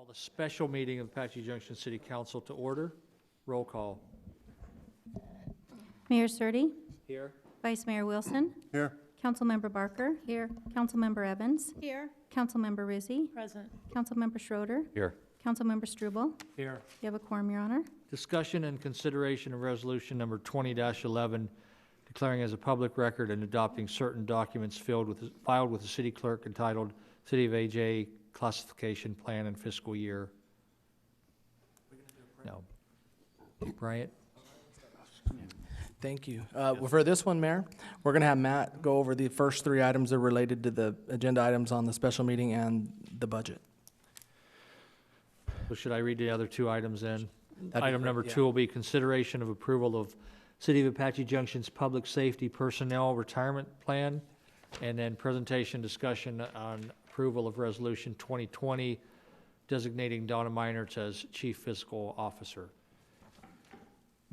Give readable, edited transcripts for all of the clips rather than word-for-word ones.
Call the special meeting of Apache Junction City Council to order. Roll call. Mayor Surtee, Here. Vice Mayor Wilson, Here. Councilmember Barker, Here. Councilmember Evans, Here. Councilmember Rizzi, Present. Councilmember Schroeder, Here. Councilmember Struble. Here. You have a quorum, Your Honor. Discussion and consideration of resolution number 20-11, declaring as a public record and adopting certain documents filed with the city clerk entitled City of AJ Classification Plan and Fiscal Year. No. Bryant? Thank you. For this one, Mayor, we're going to have Matt go over the first three items that are related to the agenda items on the special meeting and the budget. So should I read the other two items then? That'd be Item great, number yeah. 2 will be consideration of approval of City of Apache Junction's Public Safety Personnel Retirement Plan, and then presentation discussion on approval of Resolution 2020 designating Donna Meinertz as Chief Fiscal Officer.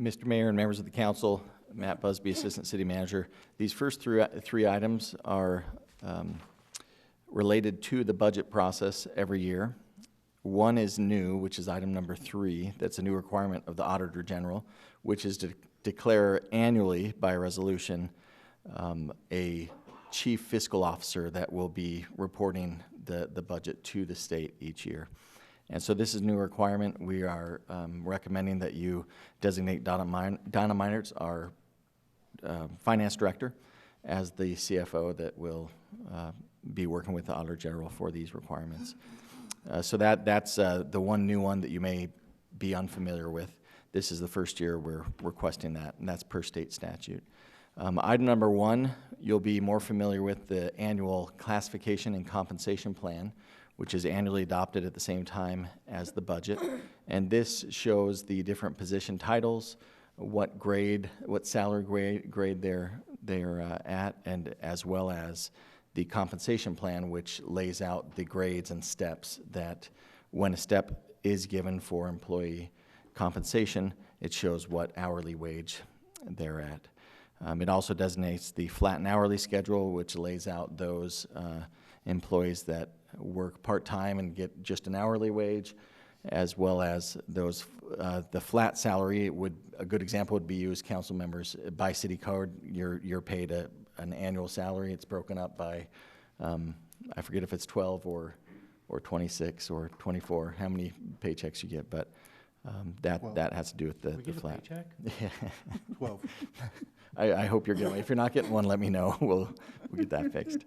Mr. Mayor and members of the council, Matt Busby, Assistant City Manager. These first three items are related to the budget process every year. One is new, which is item number 3. That's a new requirement of the Auditor General, which is to declare annually by resolution a Chief Fiscal Officer that will be reporting the budget to the state each year. And so this is a new requirement. We are recommending that you designate Donna Meinertz, our Finance Director, as the CFO that will be working with the Auditor General for these requirements. So that's the one new one that you may be unfamiliar with. This is the first year we're requesting that, and that's per state statute. Item number 1, you'll be more familiar with the annual classification and compensation plan, which is annually adopted at the same time as the budget. And this shows the different position titles, what grade, what salary grade they're at, and as well as the compensation plan, which lays out the grades and steps that when a step is given for employee compensation, it shows what hourly wage they're at. It also designates the flat and hourly schedule, which lays out those employees that work part-time and get just an hourly wage, as well as those the flat salary. A good example would be you as council members. By city code, you're paid an annual salary. It's broken up by I forget if it's 12 or 26 or 24, how many paychecks you get, but that has to do with the flat. Paycheck? Yeah. 12. I hope you're getting one. If you're not getting one, let me know. We'll get that fixed.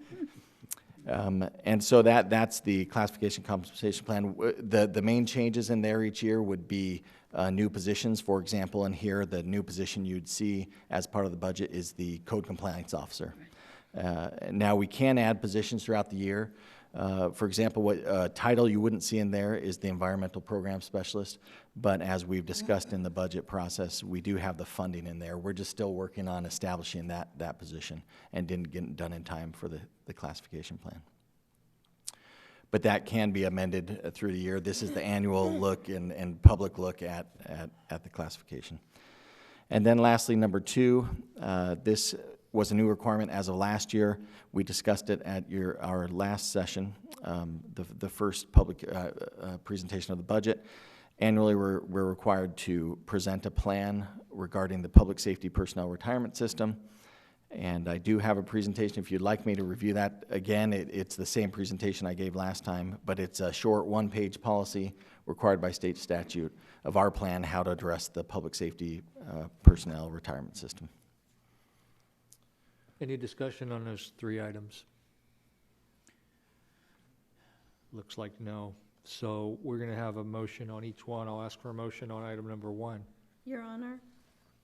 And so that's the classification compensation plan. The main changes in there each year would be new positions. For example, in here, the new position you'd see as part of the budget is the code compliance officer. Now we can add positions throughout the year. For example, what title you wouldn't see in there is the environmental program specialist, but as we've discussed in the budget process, we do have the funding in there. We're just still working on establishing that position and didn't get it done in time for the classification plan. But that can be amended through the year. This is the annual look and public look at the classification. And then lastly, number 2, this was a new requirement as of last year. We discussed it at our last session, the first public presentation of the budget. Annually, we're required to present a plan regarding the public safety personnel retirement system. And I do have a presentation. If you'd like me to review that again, it's the same presentation I gave last time, but it's a short 1-page policy required by state statute of our plan, how to address the public safety personnel retirement system. Any discussion on those 3 items? Looks like no. So we're going to have a motion on each one. I'll ask for a motion on item number 1. Your Honor,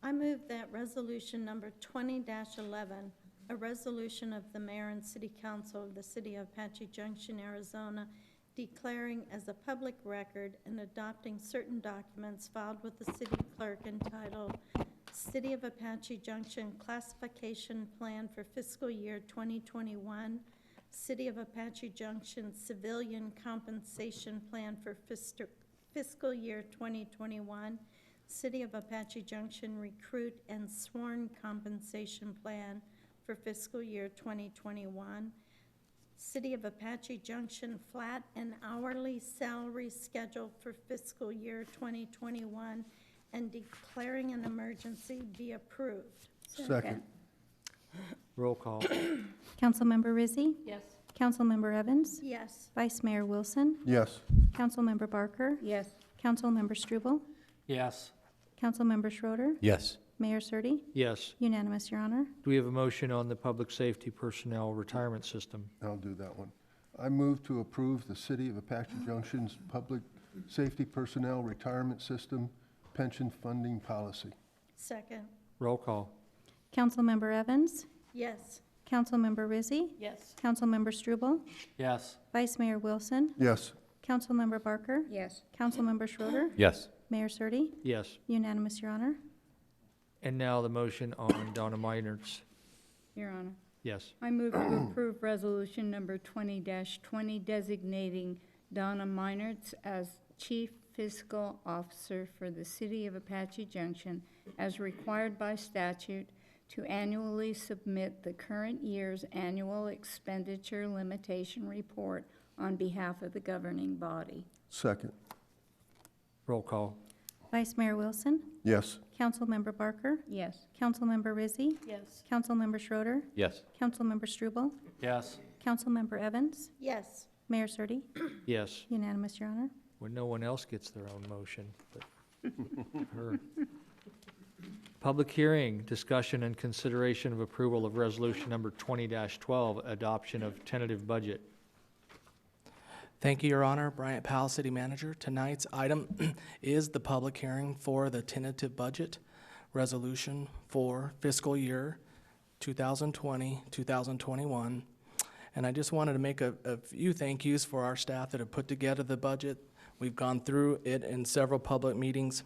I move that resolution number 20-11, a resolution of the mayor and city council of the city of Apache Junction, Arizona, declaring as a public record and adopting certain documents filed with the city clerk entitled City of Apache Junction Classification Plan for Fiscal Year 2021, City of Apache Junction Civilian Compensation Plan for Fiscal Year 2021, City of Apache Junction Recruit and Sworn Compensation Plan for Fiscal Year 2021, City of Apache Junction flat and hourly salary schedule for fiscal year 2021 and declaring an emergency be approved. Second. Roll call. Councilmember Rizzi, Yes. Councilmember Evans, Yes. Vice Mayor Wilson, Yes. Councilmember Barker, Yes. Councilmember Struble, Yes. Councilmember Schroeder, Yes. Mayor Surtee. Yes. Unanimous, Your Honor. Do we have a motion on the public safety personnel retirement system? I'll do that one. I move to approve the City of Apache Junction's Public Safety Personnel Retirement System Pension Funding Policy. Second. Roll call. Councilmember Evans, Yes. Councilmember Rizzi, Yes. Councilmember Struble, Yes. Vice Mayor Wilson, Yes. Councilmember Barker, Yes. Councilmember Schroeder, Yes. Mayor Surtee. Yes. Unanimous, Your Honor. And now the motion on Donna Meinert's. Your Honor, Yes. I move to approve Resolution Number 20-20 designating Donna Meinertz as Chief Fiscal Officer for the City of Apache Junction as required by statute to annually submit the current year's annual expenditure limitation report on behalf of the governing body. Second. Roll call. Vice Mayor Wilson, Yes. Councilmember Barker, Yes. Councilmember Rizzi, Yes. Councilmember Schroeder, Yes. Councilmember Struble, Yes. Councilmember Evans, Yes. Mayor Surtee. Yes. Unanimous, Your Honor. When no one else gets their own motion, but her. Public hearing, discussion and consideration of approval of resolution number 20-12, adoption of tentative budget. Thank you, Your Honor. Bryant Powell, City Manager. Tonight's item is the public hearing for the tentative budget resolution for fiscal year 2020, 2021. And I just wanted to make a few thank yous for our staff that have put together the budget. We've gone through it in several public meetings.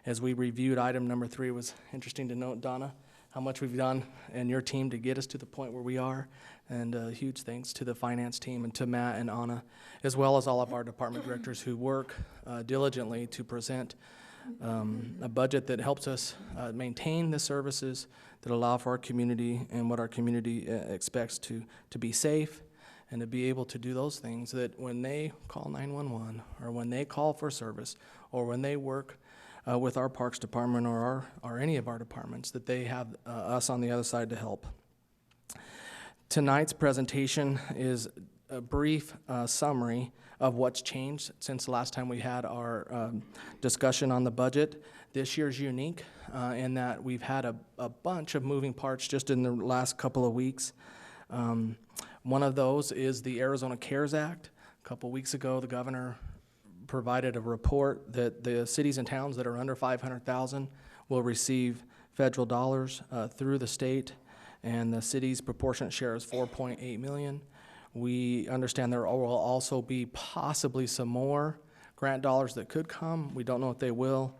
As we reviewed item number 3, it was interesting to note, Donna, how much we've done and your team to get us to the point where we are. And huge thanks to the finance team and to Matt and Anna, as well as all of our department directors who work diligently to present a budget that helps us maintain the services that allow for our community and what our community expects to be safe and to be able to do those things that when they call 911 or when they call for service or when they work with our Parks Department or any of our departments, that they have us on the other side to help. Tonight's presentation is a brief summary of what's changed since the last time we had our discussion on the budget. This year's unique in that we've had a bunch of moving parts just in the last couple of weeks. One of those is the Arizona CARES Act. A couple weeks ago, the governor provided a report that the cities and towns that are under 500,000 will receive federal dollars through the state, and the city's proportionate share is 4.8 million. We understand there will also be possibly some more grant dollars that could come. We don't know if they will.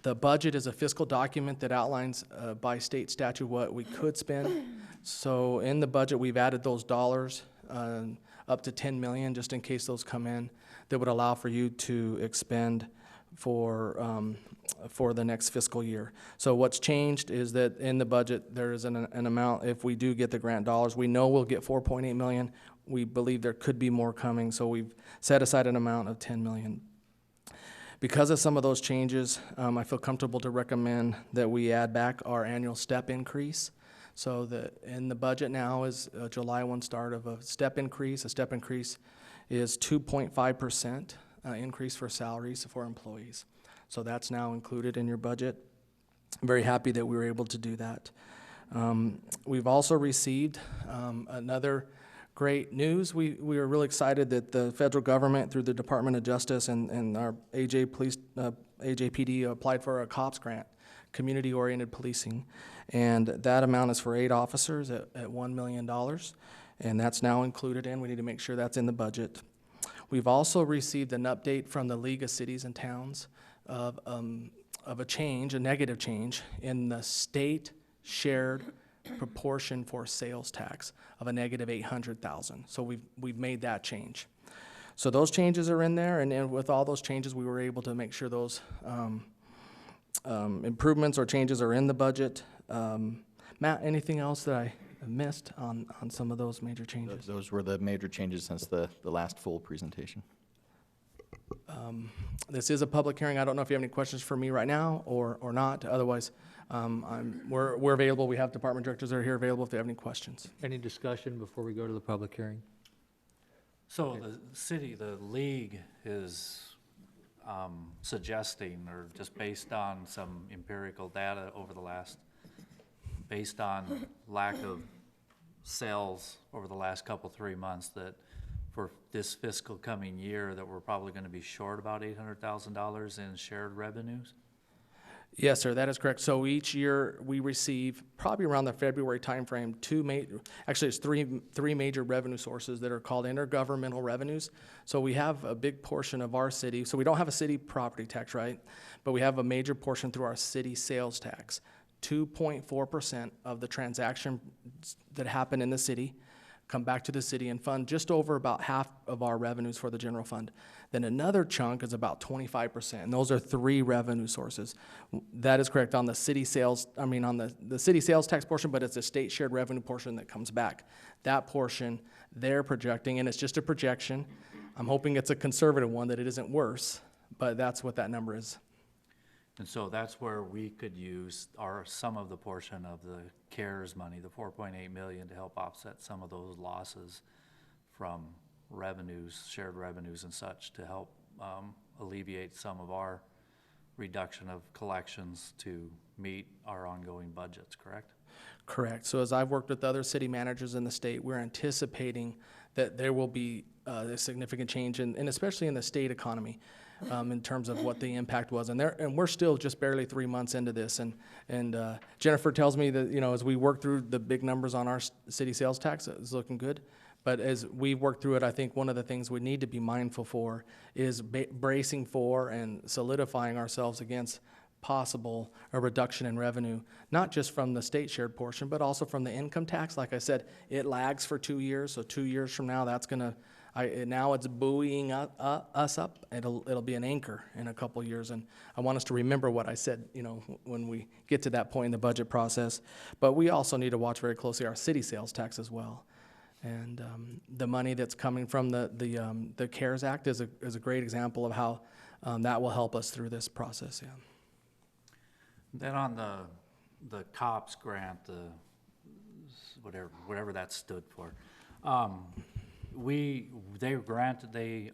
The budget is a fiscal document that outlines by state statute what we could spend. So in the budget, we've added those dollars up to 10 million, just in case those come in, that would allow for you to expend for the next fiscal year. So what's changed is that in the budget, there is an amount, if we do get the grant dollars, we know we'll get 4.8 million. We believe there could be more coming, so we've set aside an amount of 10 million. Because of some of those changes, I feel comfortable to recommend that we add back our annual step increase. So that in the budget now is a July 1 start of a step increase. A step increase is 2.5% increase for salaries for employees. So that's now included in your budget. I'm very happy that we were able to do that. We've also received another great news. We are really excited that the federal government, through the Department of Justice and our AJPD, applied for a COPS grant, community-oriented policing, and that amount is for 8 officers at $1 million, and that's now included in. We need to make sure that's in the budget. We've also received an update from the League of Cities and Towns of a change, a negative change, in the state shared proportion for sales tax of a negative 800,000. So we've made that change. So those changes are in there, and with all those changes, we were able to make sure those improvements or changes are in the budget. Matt, anything else that I missed on some of those major changes. Those were the major changes since the last full presentation. This is a public hearing. I don't know if you have any questions for me right now or not. Otherwise, we're available. We have department directors that are here available if they have any questions. Any discussion before we go to the public hearing? So the league is suggesting, or just based on some empirical data over the last, based on lack of sales over the last couple, 3 months, that for this fiscal coming year, that we're probably gonna be short about $800,000 in shared revenues? Yes, sir, that is correct. So each year, we receive, probably around the February timeframe, actually, it's three major revenue sources that are called intergovernmental revenues. So we have a big portion of our city, so we don't have a city property tax, right? But we have a major portion through our city sales tax. 2.4% of the transactions that happen in the city come back to the city and fund just over about half of our revenues for the general fund. Then another chunk is about 25%, and those are three revenue sources. That is correct on the city sales, on the city sales tax portion, but it's a state shared revenue portion that comes back. That portion they're projecting, and it's just a projection. I'm hoping it's a conservative one, that it isn't worse, but that's what that number is. And so that's where we could use some of the portion of the CARES money, the 4.8 million, to help offset some of those losses from revenues, shared revenues and such, to help alleviate some of our reduction of collections to meet our ongoing budgets, correct? Correct. So as I've worked with other city managers in the state, we're anticipating that there will be a significant change, and especially in the state economy, in terms of what the impact was. And we're still just barely 3 months into this. And Jennifer tells me that, as we work through the big numbers on our city sales tax, it's looking good. But as we work through it, I think one of the things we need to be mindful for is bracing for and solidifying ourselves against possible a reduction in revenue, not just from the state shared portion, but also from the income tax. Like I said, it lags for 2 years, so 2 years from now, that's gonna, now it's buoying us up. It'll be an anchor in a couple years, and I want us to remember what I said, when we get to that point in the budget process. But we also need to watch very closely our city sales tax as well. And the money that's coming from the CARES Act is a great example of how that will help us through this process, yeah. Then on the COPS grant, the whatever that stood for, they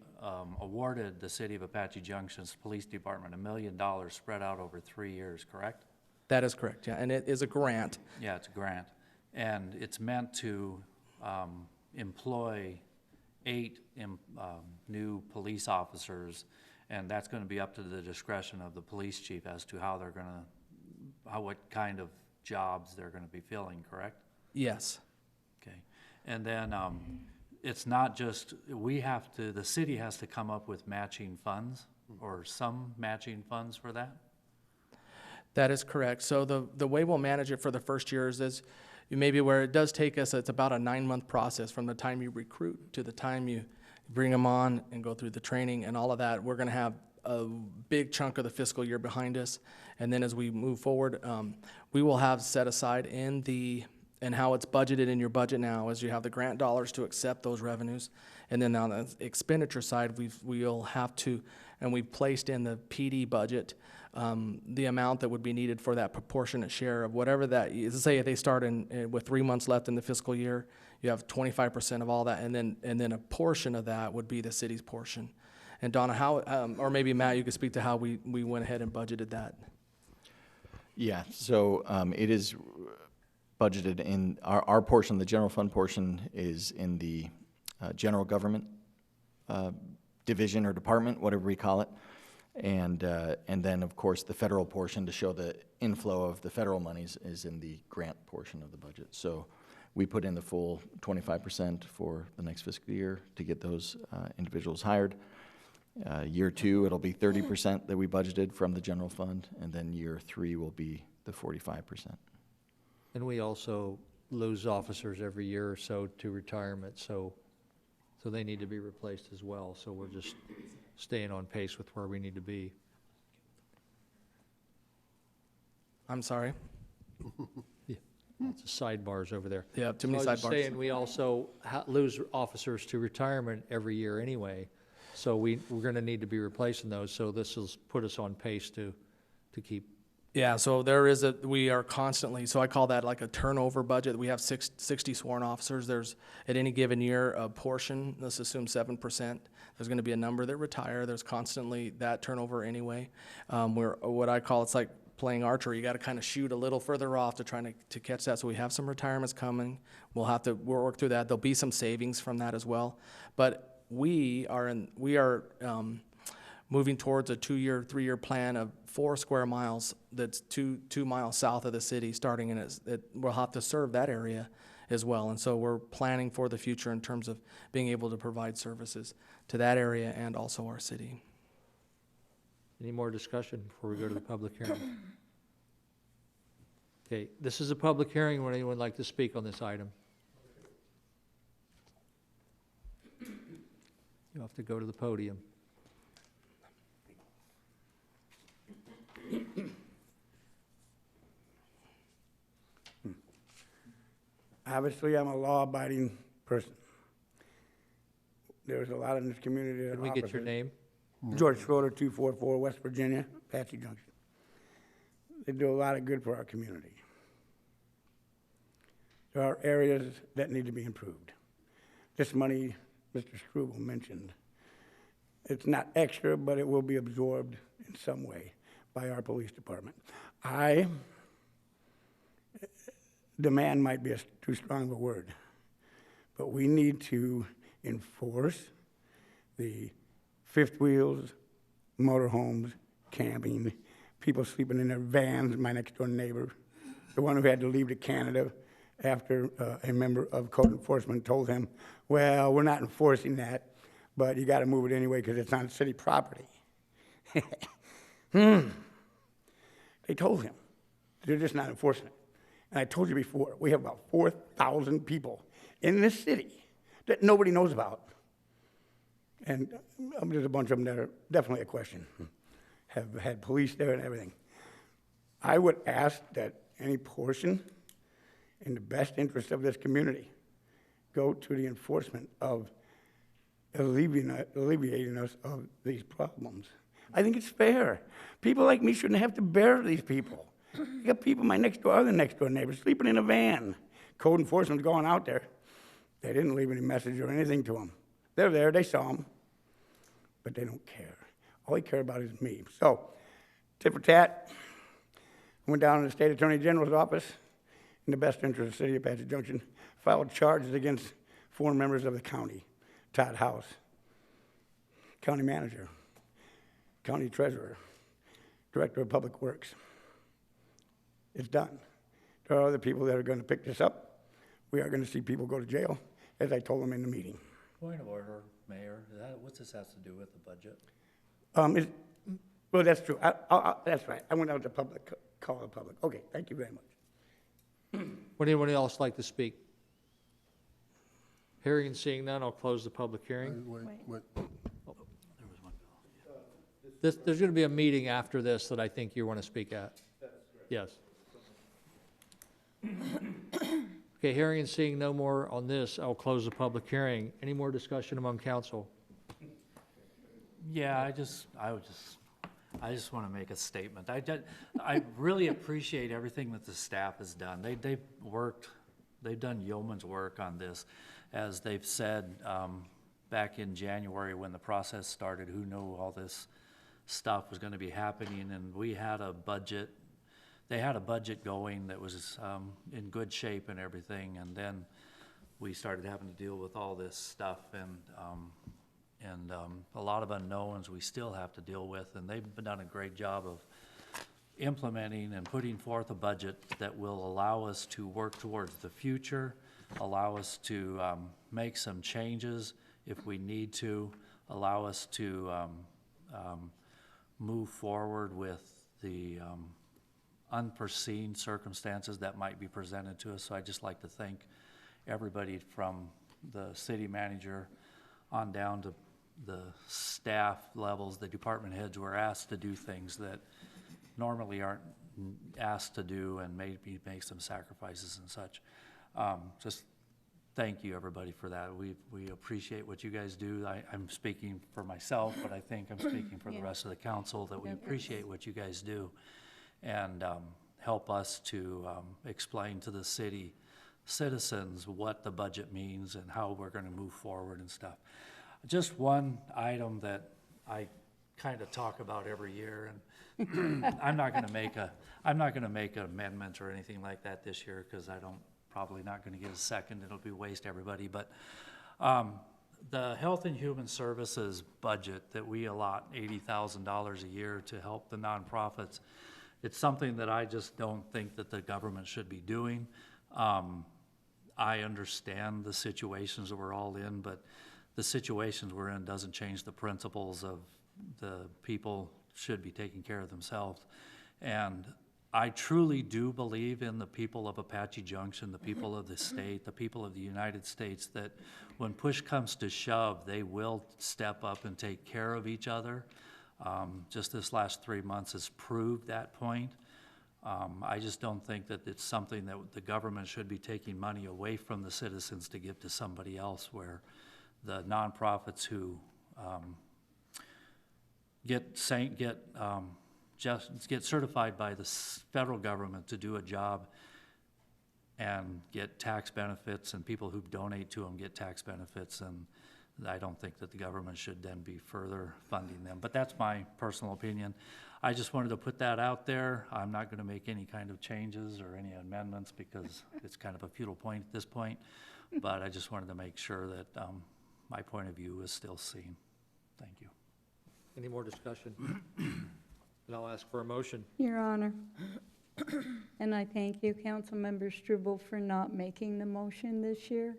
awarded the city of Apache Junction's police department $1 million spread out over 3 years, correct? That is correct, yeah, and it is a grant. Yeah, it's a grant, and it's meant to employ 8 new police officers, and that's going to be up to the discretion of the police chief as to how they're going to, what kind of jobs they're going to be filling, correct? Yes. Okay, and then it's not just, the city has to come up with matching funds, or some matching funds for that? That is correct. So the way we'll manage it for the first year is you may be aware it does take us, it's about a 9-month process from the time you recruit to the time you bring them on and go through the training and all of that. We're going to have a big chunk of the fiscal year behind us. And then as we move forward, we will have set aside and how it's budgeted in your budget now, as you have the grant dollars to accept those revenues. And then on the expenditure side, we'll have to, and we've placed in the PD budget the amount that would be needed for that proportionate share of whatever that is. Say if they start with 3 months left in the fiscal year, you have 25% of all that, and then a portion of that would be the city's portion. And Donna, how, or maybe Matt, you could speak to how we went ahead and budgeted that. Yeah, so it is budgeted in, our portion, the general fund portion is in the general government division or department, whatever we call it. And then, of course, the federal portion to show the inflow of the federal monies is in the grant portion of the budget. So we put in the full 25% for the next fiscal year to get those individuals hired. Year 2, it'll be 30% that we budgeted from the general fund, and then year 3 will be the 45%. And we also lose officers every year or so to retirement, so they need to be replaced as well. So we're just staying on pace with where we need to be. I'm sorry. Yeah. lots of sidebars over there. Yeah, too many So I was just sidebars. saying, we also lose officers to retirement every year anyway, so we're gonna need to be replacing those, so this will put us on pace to keep. Yeah, so we are constantly, so I call that like a turnover budget. We have 60 sworn officers. There's, at any given year, a portion, let's assume 7%. There's gonna be a number that retire. There's constantly that turnover anyway. What I call, it's like playing archery. You gotta kind of shoot a little further off to try to catch that. So we have some retirements coming. We'll work through that. There'll be some savings from that as well. But we are moving towards a 2-year, 3-year plan of 4 square miles that's 2 miles south of the city, starting in we'll have to serve that area as well. And so we're planning for the future in terms of being able to provide services to that area and also our city. Any more discussion before we go to the public hearing? Okay, this is a public hearing. Would anyone like to speak on this item? You have to go to the podium. Obviously, I'm a law-abiding person. There's a lot in this community that Can we get your officers- name? George Schroeder, 244 West Virginia, Apache Junction. They do a lot of good for our community. There are areas that need to be improved. This money, Mr. Struble mentioned, it's not extra, but it will be absorbed in some way by our police department. Demand might be too strong of a word, but we need to enforce the fifth wheels, motorhomes, camping, people sleeping in their vans. My next door neighbor, the one who had to leave to Canada after a member of code enforcement told him, well, we're not enforcing that, but you got to move it anyway because it's on city property. They told him. They're just not enforcing it. And I told you before, we have about 4,000 people in this city that nobody knows about. And there's a bunch of them that are definitely a question, have had police there and everything. I would ask that any portion in the best interest of this community go to the enforcement of alleviating us of these problems. I think it's fair. People like me shouldn't have to bear these people. You got people, my other next door neighbors, sleeping in a van. Code enforcement's going out there. They didn't leave any message or anything to them. They're there, they saw them, but they don't care. All they care about is me. So, tit for tat, I went down to the State Attorney General's office in the best interest of the city of Apache Junction, filed charges against 4 members of the county, Todd House, county manager, county treasurer, director of public works. It's done. There are other people that are going to pick this up. We are going to see people go to jail, as I told them in the meeting. Point of order, Mayor, what's this has to do with the budget? Well, that's true. That's right. I went out to public, call the public. Okay, thank you very much. Would anyone else like to speak? Hearing and seeing none, I'll close the public hearing. Wait. There was one. There's going to be a meeting after this that I think you want to speak at. Yes. Okay, hearing and seeing no more on this, I'll close the public hearing. Any more discussion among council? Yeah, I just want to make a statement. I really appreciate everything that the staff has done. They've done yeoman's work on this. As they've said, back in January when the process started, who knew all this stuff was going to be happening, and we had a budget. They had a budget going that was in good shape and everything, and then we started having to deal with all this stuff and a lot of unknowns we still have to deal with, and they've done a great job of implementing and putting forth a budget that will allow us to work towards the future, allow us to make some changes if we need to, allow us to move forward with the unforeseen circumstances that might be presented to us. So I'd just like to thank everybody from the city manager on down to the staff levels. The department heads were asked to do things that normally aren't asked to do and maybe make some sacrifices and such. Just thank you, everybody, for that. We appreciate what you guys do. I'm speaking for myself, but I think I'm speaking for the rest of the council, that we appreciate what you guys do and help us to explain to the city citizens what the budget means and how we're gonna move forward and stuff. Just one item that I kind of talk about every year, and I'm not gonna make an amendment or anything like that this year, because probably not gonna get a second, it'll be waste everybody, but the Health and Human Services budget that we allot $80,000 a year to help the nonprofits, it's something that I just don't think that the government should be doing. I understand the situations that we're all in, but the situations we're in doesn't change the principles of the people should be taking care of themselves. And I truly do believe in the people of Apache Junction, the people of the state, the people of the United States, that when push comes to shove, they will step up and take care of each other. Just this last 3 months has proved that point. I just don't think that it's something that the government should be taking money away from the citizens to give to somebody else, where the nonprofits who get certified by the federal government to do a job and get tax benefits, and people who donate to them get tax benefits, and I don't think that the government should then be further funding them. But that's my personal opinion. I just wanted to put that out there. I'm not going to make any kind of changes or any amendments, because it's kind of a futile point at this point. But I just wanted to make sure that my point of view is still seen. Thank you. Any more discussion? And I'll ask for a motion. Your Honor. And I thank you, Councilmember Struble, for not making the motion this year.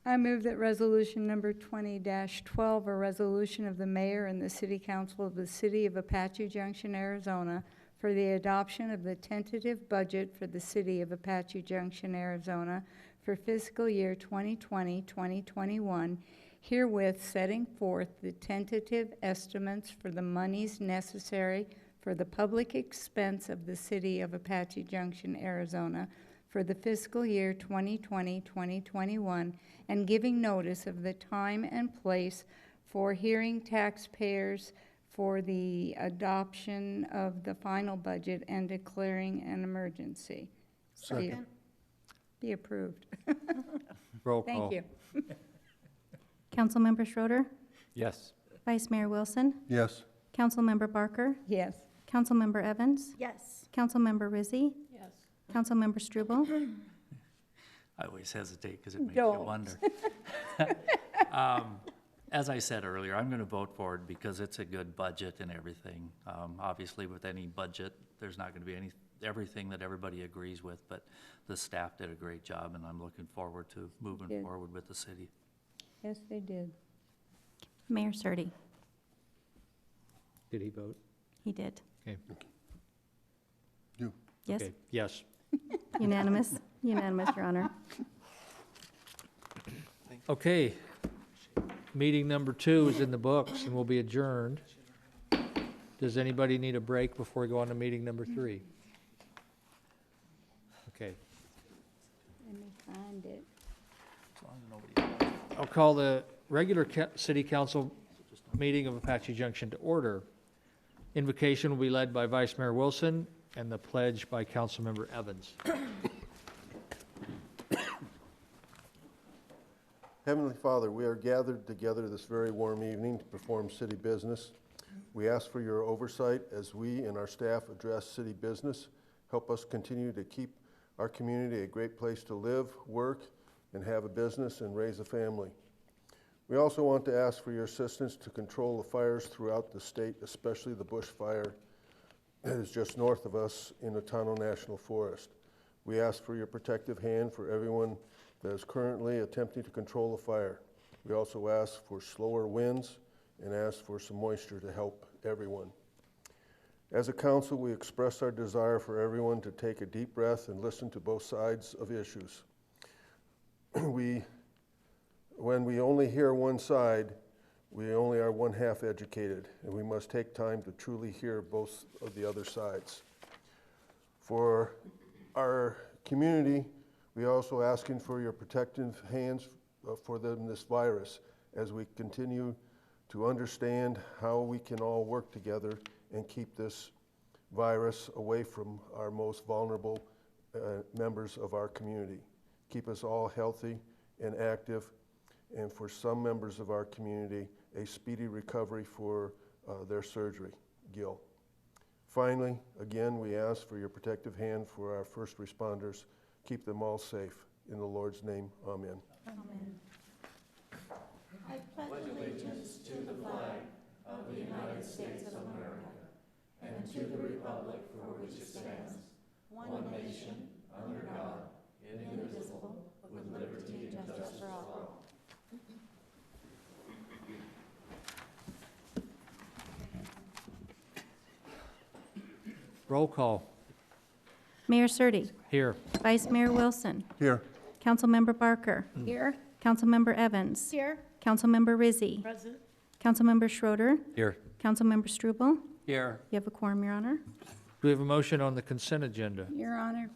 I move that resolution number 20-12, a resolution of the mayor and the city council of the city of Apache Junction, Arizona, for the adoption of the tentative budget for the city of Apache Junction, Arizona for fiscal year 2020-2021, herewith setting forth the tentative estimates for the monies necessary for the public expense of the city of Apache Junction, Arizona for the fiscal year 2020-2021, and giving notice of the time and place for hearing taxpayers for the adoption of the final budget and declaring an emergency. Second. Be approved. Roll call. Thank you. Councilmember Schroeder, Yes. Vice Mayor Wilson, Yes. Councilmember Barker, Yes. Councilmember Evans, Yes. Councilmember Rizzi, Yes. Councilmember Struble, I always hesitate because it makes Don't. you wonder. As I said earlier, I'm going to vote for it because it's a good budget and everything. Obviously, with any budget, there's not going to be everything that everybody agrees with, but the staff did a great job, and I'm looking forward to moving Did. forward with the city. Yes, they did. Mayor Surtee. Did he vote? He did. Okay. You. Yes, Okay. Yes. unanimous, unanimous, Your Honor. Okay. Meeting number 2 is in the books and will be adjourned. Does anybody need a break before we go on to meeting number 3? Okay. Let me find it. As long as nobody I'll call the regular city council meeting of Apache Junction to order. Invocation will be led by Vice Mayor Wilson and the pledge by Councilmember Evans. Heavenly Father, we are gathered together this very warm evening to perform city business. We ask for your oversight as we and our staff address city business. Help us continue to keep our community a great place to live, work, and have a business and raise a family. We also want to ask for your assistance to control the fires throughout the state, especially the bush fire that is just north of us in the Tano National Forest. We ask for your protective hand for everyone that is currently attempting to control the fire. We also ask for slower winds and ask for some moisture to help everyone. As a council, we express our desire for everyone to take a deep breath and listen to both sides of issues. When we only hear one side, We only are one half educated, and we must take time to truly hear both of the other sides. For our community, we are also asking for your protective hands for this virus as we continue to understand how we can all work together and keep this virus away from our most vulnerable members of our community. Keep us all healthy and active, and for some members of our community, a speedy recovery for their surgery. Gil. Finally, again, we ask for your protective hand for our first responders. Keep them all safe. In the Lord's name, amen. Amen. I pledge allegiance to the flag of the United States of America and to the republic for which it stands, one nation, under God, indivisible, with liberty and justice for all. Roll call. Mayor Surtee. Here. Vice Mayor Wilson. Here. Councilmember Barker. Here. Councilmember Evans. Here. Councilmember Rizzi. Present. Councilmember Schroeder. Here. Councilmember Struble. Here. You have a quorum, Your Honor. Do we have a motion on the consent agenda? Your Honor,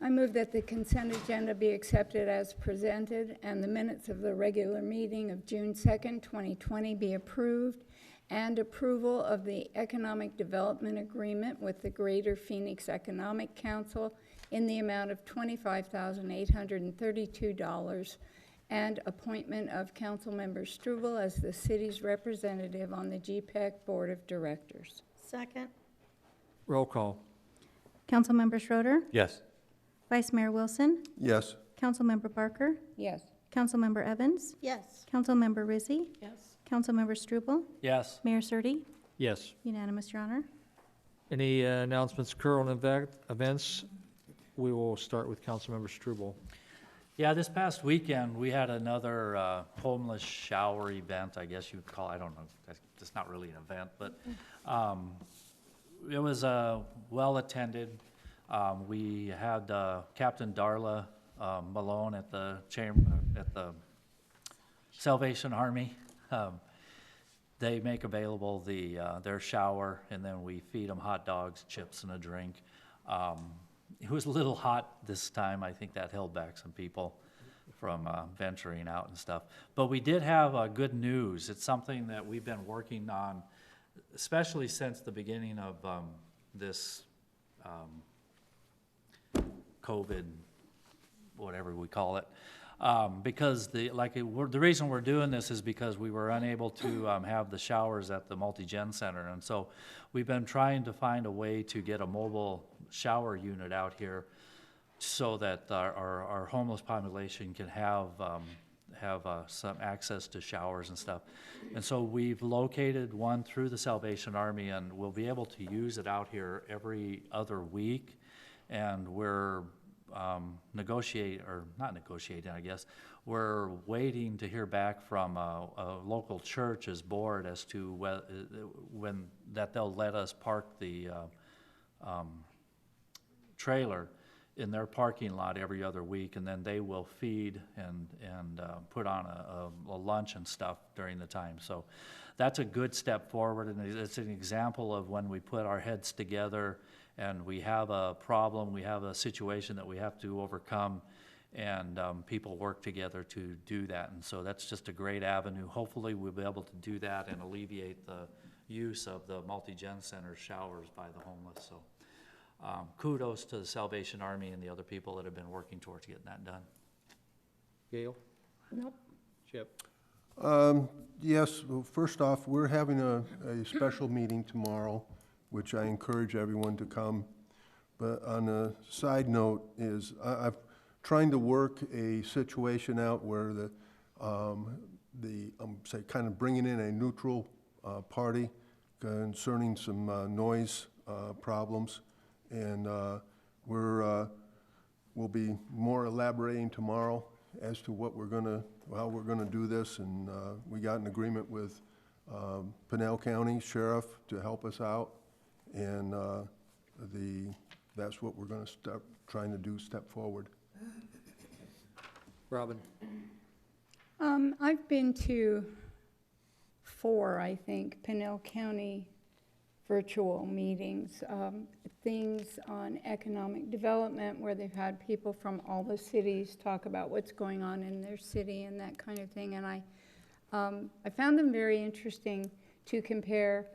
I move that the consent agenda be accepted as presented and the minutes of the regular meeting of June 2nd, 2020 be approved, and approval of the Economic Development Agreement with the Greater Phoenix Economic Council in the amount of $25,832, and appointment of Councilmember Struble as the city's representative on the GPEC Board of Directors. Second. Roll call. Councilmember Schroeder. Yes. Vice Mayor Wilson. Yes. Councilmember Barker. Yes. Councilmember Evans. Yes. Councilmember Rizzi. Yes. Councilmember Struble. Yes. Mayor Surtee. Yes. Unanimous, Your Honor. Any announcements, current events? We will start with Councilmember Struble. Yeah, this past weekend, we had another homeless shower event, I guess you would call it. I don't know, it's not really an event, but it was well-attended. We had Captain Darla Malone at the Salvation Army. They make available their shower, and then we feed them hot dogs, chips, and a drink. It was a little hot this time. I think that held back some people from venturing out and stuff. But we did have good news. It's something that we've been working on, especially since the beginning of this COVID, whatever we call it. Because the reason we're doing this is because we were unable to have the showers at the multi-gen center, and so we've been trying to find a way to get a mobile shower unit out here so that our homeless population can have some access to showers and stuff. And so we've located one through the Salvation Army, and we'll be able to use it out here every other week. And we're we're waiting to hear back from a local church's board as to when they'll let us park the trailer in their parking lot every other week, and then they will feed and put on a lunch and stuff during the time. So that's a good step forward, and it's an example of when we put our heads together and we have a problem, we have a situation that we have to overcome, and people work together to do that. And so that's just a great avenue. Hopefully we'll be able to do that and alleviate the use of the multi-gen center showers by the homeless. So kudos to the Salvation Army and the other people that have been working towards getting that done. Gail? Nope. Chip? Yes, well, first off, we're having a special meeting tomorrow, which I encourage everyone to come. But on a side note is I'm trying to work a situation out where say kind of bringing in a neutral party concerning some noise problems, and we'll be more elaborating tomorrow as to how we're gonna do this, and we got an agreement with Pinell County Sheriff to help us out, and that's what we're gonna start trying to do, step forward. Robin? I've been to 4, I think, Pinell County virtual meetings, things on economic development where they've had people from all the cities talk about what's going on in their city and that kind of thing. And I found them very interesting to compare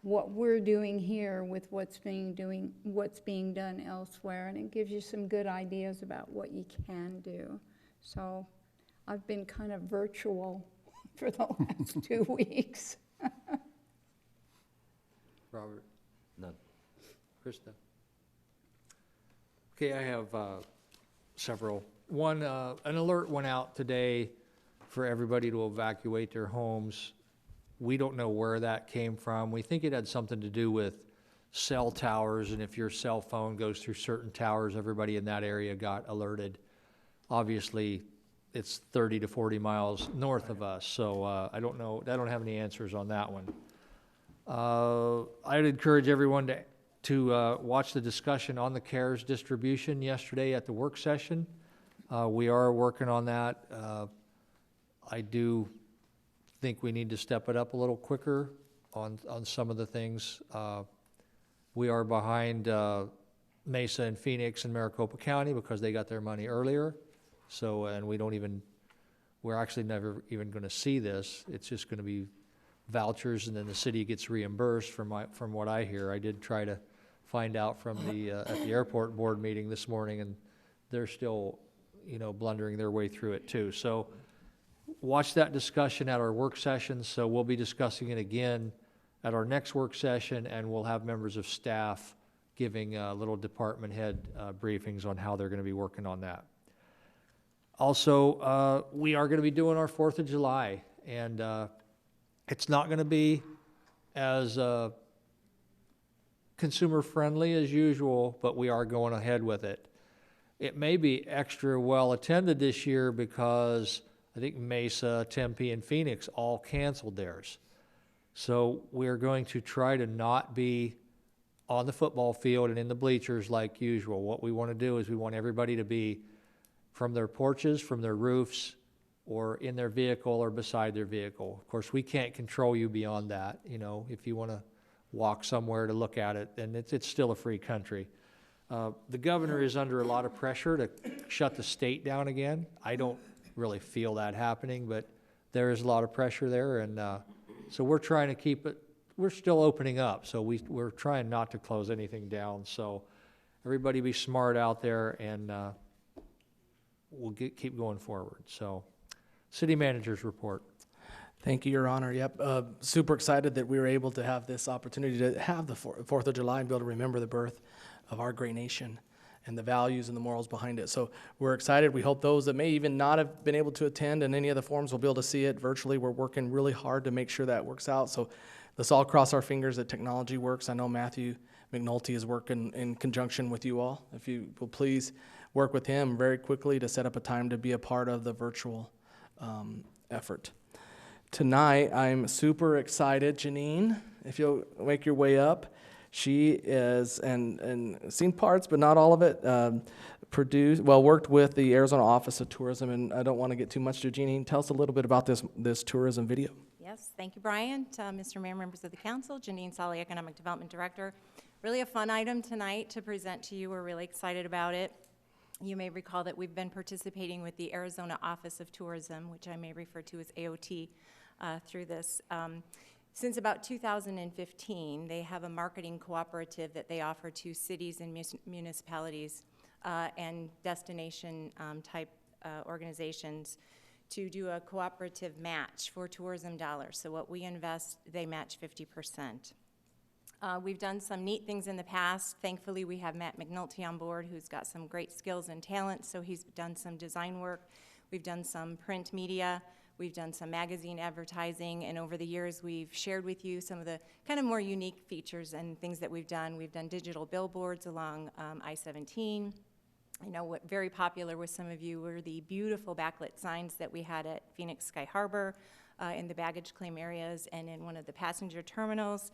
what we're doing here with what's being done elsewhere, and it gives you some good ideas about what you can do. So I've been kind of virtual for the last 2 weeks. Robert? None. Krista? Okay, I have several. One, an alert went out today for everybody to evacuate their homes. We don't know where that came from. We think it had something to do with cell towers, and if your cell phone goes through certain towers, everybody in that area got alerted. Obviously, it's 30 to 40 miles north of us, so I don't know. I don't have any answers on that one. I'd encourage everyone to watch the discussion on the CARES distribution yesterday at the work session. We are working on that. I do think we need to step it up a little quicker on some of the things. We are behind Mesa and Phoenix and Maricopa County because they got their money earlier. So, and we're actually never even going to see this. It's just going to be vouchers, and then the city gets reimbursed from what I hear. I did try to find out from the at the airport board meeting this morning, and they're still, blundering their way through it too. So watch that discussion at our work session. So we'll be discussing it again at our next work session, and we'll have members of staff giving little department head briefings on how they're going to be working on that. Also, we are going to be doing our 4th of July, and it's not going to be as consumer friendly as usual, but we are going ahead with it. It may be extra well attended this year because I think Mesa, Tempe, and Phoenix all canceled theirs. So we're going to try to not be on the football field and in the bleachers like usual. What we want to do is we want everybody to be from their porches, from their roofs, or in their vehicle or beside their vehicle. Of course, we can't control you beyond that. If you want to walk somewhere to look at it, then it's still a free country. The governor is under a lot of pressure to shut the state down again. I don't really feel that happening, but there is a lot of pressure there, and so we're trying to keep it. We're still opening up, so we're trying not to close anything down. So everybody be smart out there, and we'll keep going forward. So, city manager's report. Thank you, Your Honor. Yep, super excited that we were able to have this opportunity to have the 4th of July and be able to remember the birth of our great nation and the values and the morals behind it. So we're excited. We hope those that may even not have been able to attend in any of the forums will be able to see it virtually. We're working really hard to make sure that works out. So let's all cross our fingers that technology works. I know Matthew McNulty is working in conjunction with you all. If you will please work with him very quickly to set up a time to be a part of the virtual effort. Tonight, I'm super excited. Janine, if you'll make your way up. She is, and seen parts, but not all of it, worked with the Arizona Office of Tourism, and I don't want to get too much to Janine. Tell us a little bit about this tourism video. Yes, thank you, Brian. Mr. Mayor, members of the council, Janine Solly, Economic Development Director. Really a fun item tonight to present to you. We're really excited about it. You may recall that we've been participating with the Arizona Office of Tourism, which I may refer to as AOT, through this. Since about 2015, they have a marketing cooperative that they offer to cities and municipalities and destination type organizations to do a cooperative match for tourism dollars. So what we invest, they match 50%. We've done some neat things in the past. Thankfully, we have Matt McNulty on board, who's got some great skills and talent, so he's done some design work. We've done some print media. We've done some magazine advertising, and over the years, we've shared with you some of the kind of more unique features and things that we've done. We've done digital billboards along I-17. I know what very popular with some of you were the beautiful backlit signs that we had at Phoenix Sky Harbor in the baggage claim areas and in one of the passenger terminals.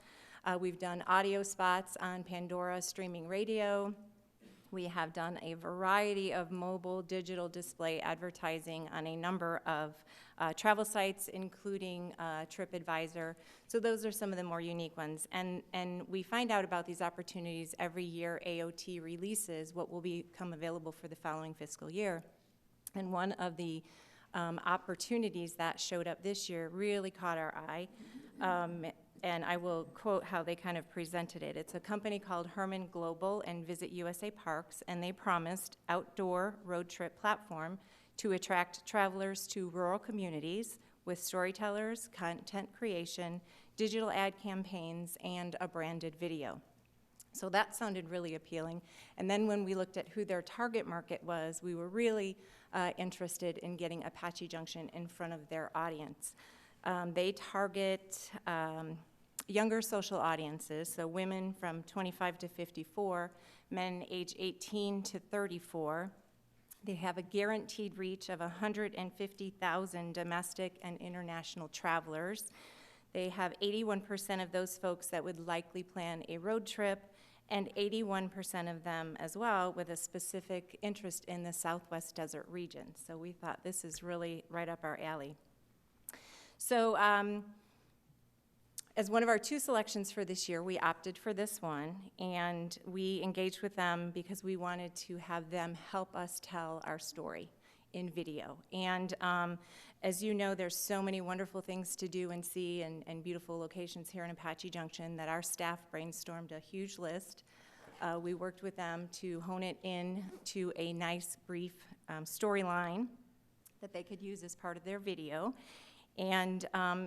We've done audio spots on Pandora streaming radio. We have done a variety of mobile digital display advertising on a number of travel sites, including TripAdvisor. So those are some of the more unique ones. And we find out about these opportunities every year. AOT releases what will become available for the following fiscal year. And one of the opportunities that showed up this year really caught our eye. And I will quote how they kind of presented it. It's a company called Herman Global and Visit USA Parks, and they promised outdoor road trip platform to attract travelers to rural communities with storytellers, content creation, digital ad campaigns, and a branded video. So that sounded really appealing. And then when we looked at who their target market was, we were really interested in getting Apache Junction in front of their audience. They target younger social audiences, so women from 25 to 54, men age 18 to 34. They have a guaranteed reach of 150,000 domestic and international travelers. They have 81% of those folks that would likely plan a road trip, and 81% of them as well with a specific interest in the Southwest Desert region. So we thought this is really right up our alley. So as one of our 2 selections for this year, we opted for this one, and we engaged with them because we wanted to have them help us tell our story in video. And as you know, there's so many wonderful things to do and see and beautiful locations here in Apache Junction that our staff brainstormed a huge list. We worked with them to hone it in to a nice, brief storyline that they could use as part of their video. And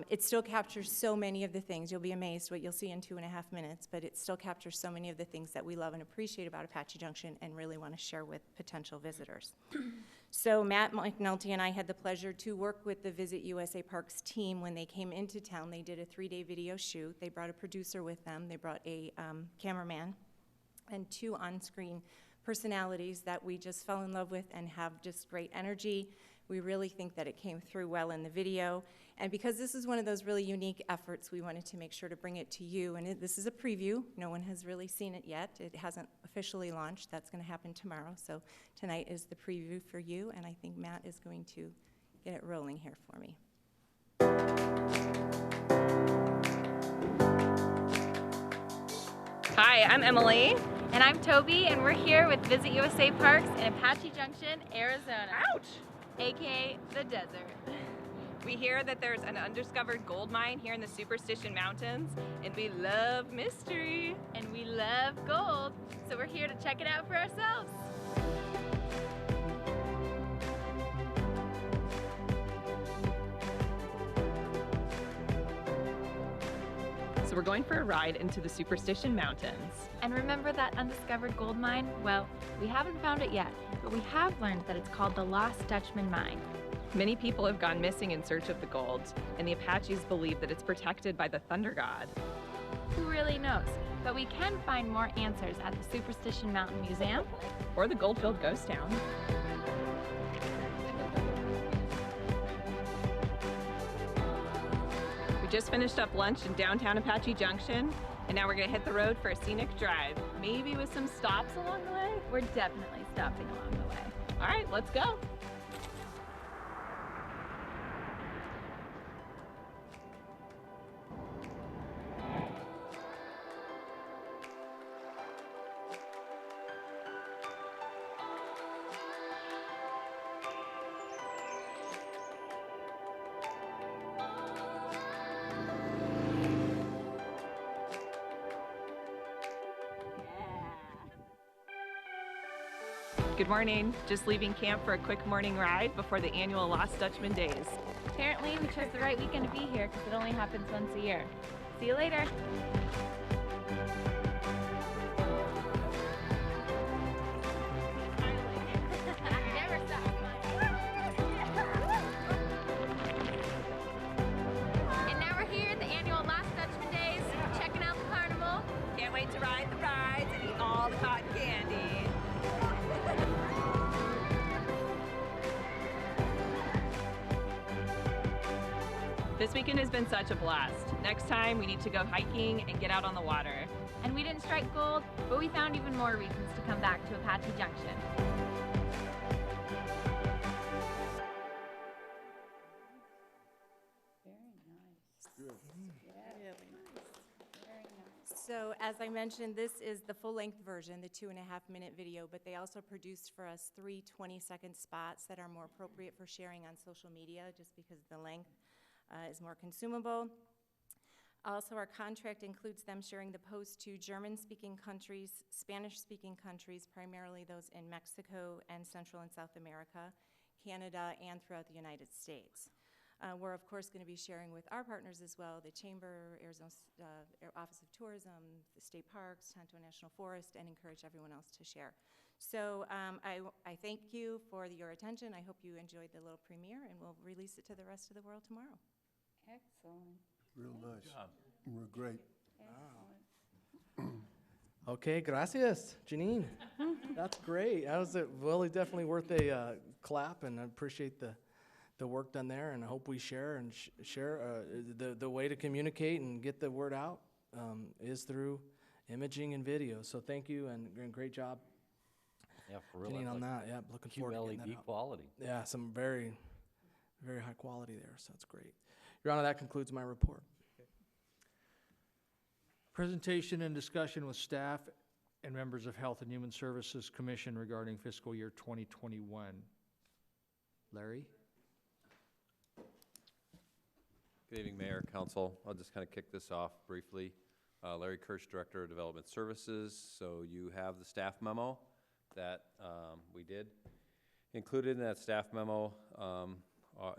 it still captures so many of the things. You'll be amazed what you'll see in 2.5 minutes, but it still captures so many of the things that we love and appreciate about Apache Junction and really want to share with potential visitors. So Matt McNulty and I had the pleasure to work with the Visit USA Parks team when they came into town. They did a 3-day video shoot. They brought a producer with them. They brought a cameraman and 2 on-screen personalities that we just fell in love with and have just great energy. We really think that it came through well in the video. And because this is one of those really unique efforts, we wanted to make sure to bring it to you. And this is a preview. No one has really seen it yet. It hasn't officially launched. That's going to happen tomorrow. So tonight is the preview for you, and I think Matt is going to get it rolling here for me. Hi, I'm Emily. And I'm Toby, and we're here with Visit USA Parks in Apache Junction, Arizona. Ouch! AKA the desert. We hear that there's an undiscovered gold mine here in the Superstition Mountains, and we love mystery. And we love gold, so we're here to check it out for ourselves. So we're going for a ride into the Superstition Mountains. And remember that undiscovered gold mine? Well, we haven't found it yet, but we have learned that it's called the Lost Dutchman Mine. Many people have gone missing in search of the gold, and the Apaches believe that it's protected by the Thunder God. Who really knows? But we can find more answers at the Superstition Mountain Museum or the Goldfield Ghost Town. Just finished up lunch in downtown Apache Junction, and now we're gonna hit the road for a scenic drive, maybe with some stops along the way. We're definitely stopping along the way. All right, let's go. Good morning. Just leaving camp for a quick morning ride before the annual Lost Dutchman Days. Apparently, we chose the right weekend to be here because it only happens once a year. See you later. And now we're here at the annual Lost Dutchman Days, checking out the carnival. Can't wait to ride the rides and eat all the cotton candy. This weekend has been such a blast. Next time, we need to go hiking and get out on the water. And And we didn't strike gold, but we found even more reasons to come back to Apache Junction. Very nice. Yeah, really nice. Very nice. So as I mentioned, this is the full-length version, the 2.5-minute video, but they also produced for us 3 20-second spots that are more appropriate for sharing on social media, just because the length is more consumable. Also, our contract includes them sharing the post to German-speaking countries, Spanish-speaking countries, primarily those in Mexico and Central and South America, Canada, and throughout the United States. We're, of course, going to be sharing with our partners as well, the Chamber, Arizona Office of Tourism, the state parks, Tonto National Forest, and encourage everyone else to share. So I thank you for your attention. I hope you enjoyed the little premiere, and we'll release it to the rest of the world tomorrow. Excellent, Real nice. We're great. excellent. Okay, gracias, Janine. That's great. That was really definitely worth a clap, and I appreciate the work done there, and I hope we share and share the way to communicate and get the word out is through imaging and video. So thank you, and great job, Yeah, for real. Janine, That's on like that. Yeah, looking forward to getting that QLED out. quality. Yeah, some very, very high quality there, so that's great. Your Honor, that concludes my report. Presentation and discussion with staff and members of Health and Human Services Commission regarding fiscal year 2021. Larry? Good evening, Mayor, Council. I'll just kind of kick this off briefly. Larry Kirsch, Director of Development Services. So you have the staff memo that we did. Included in that staff memo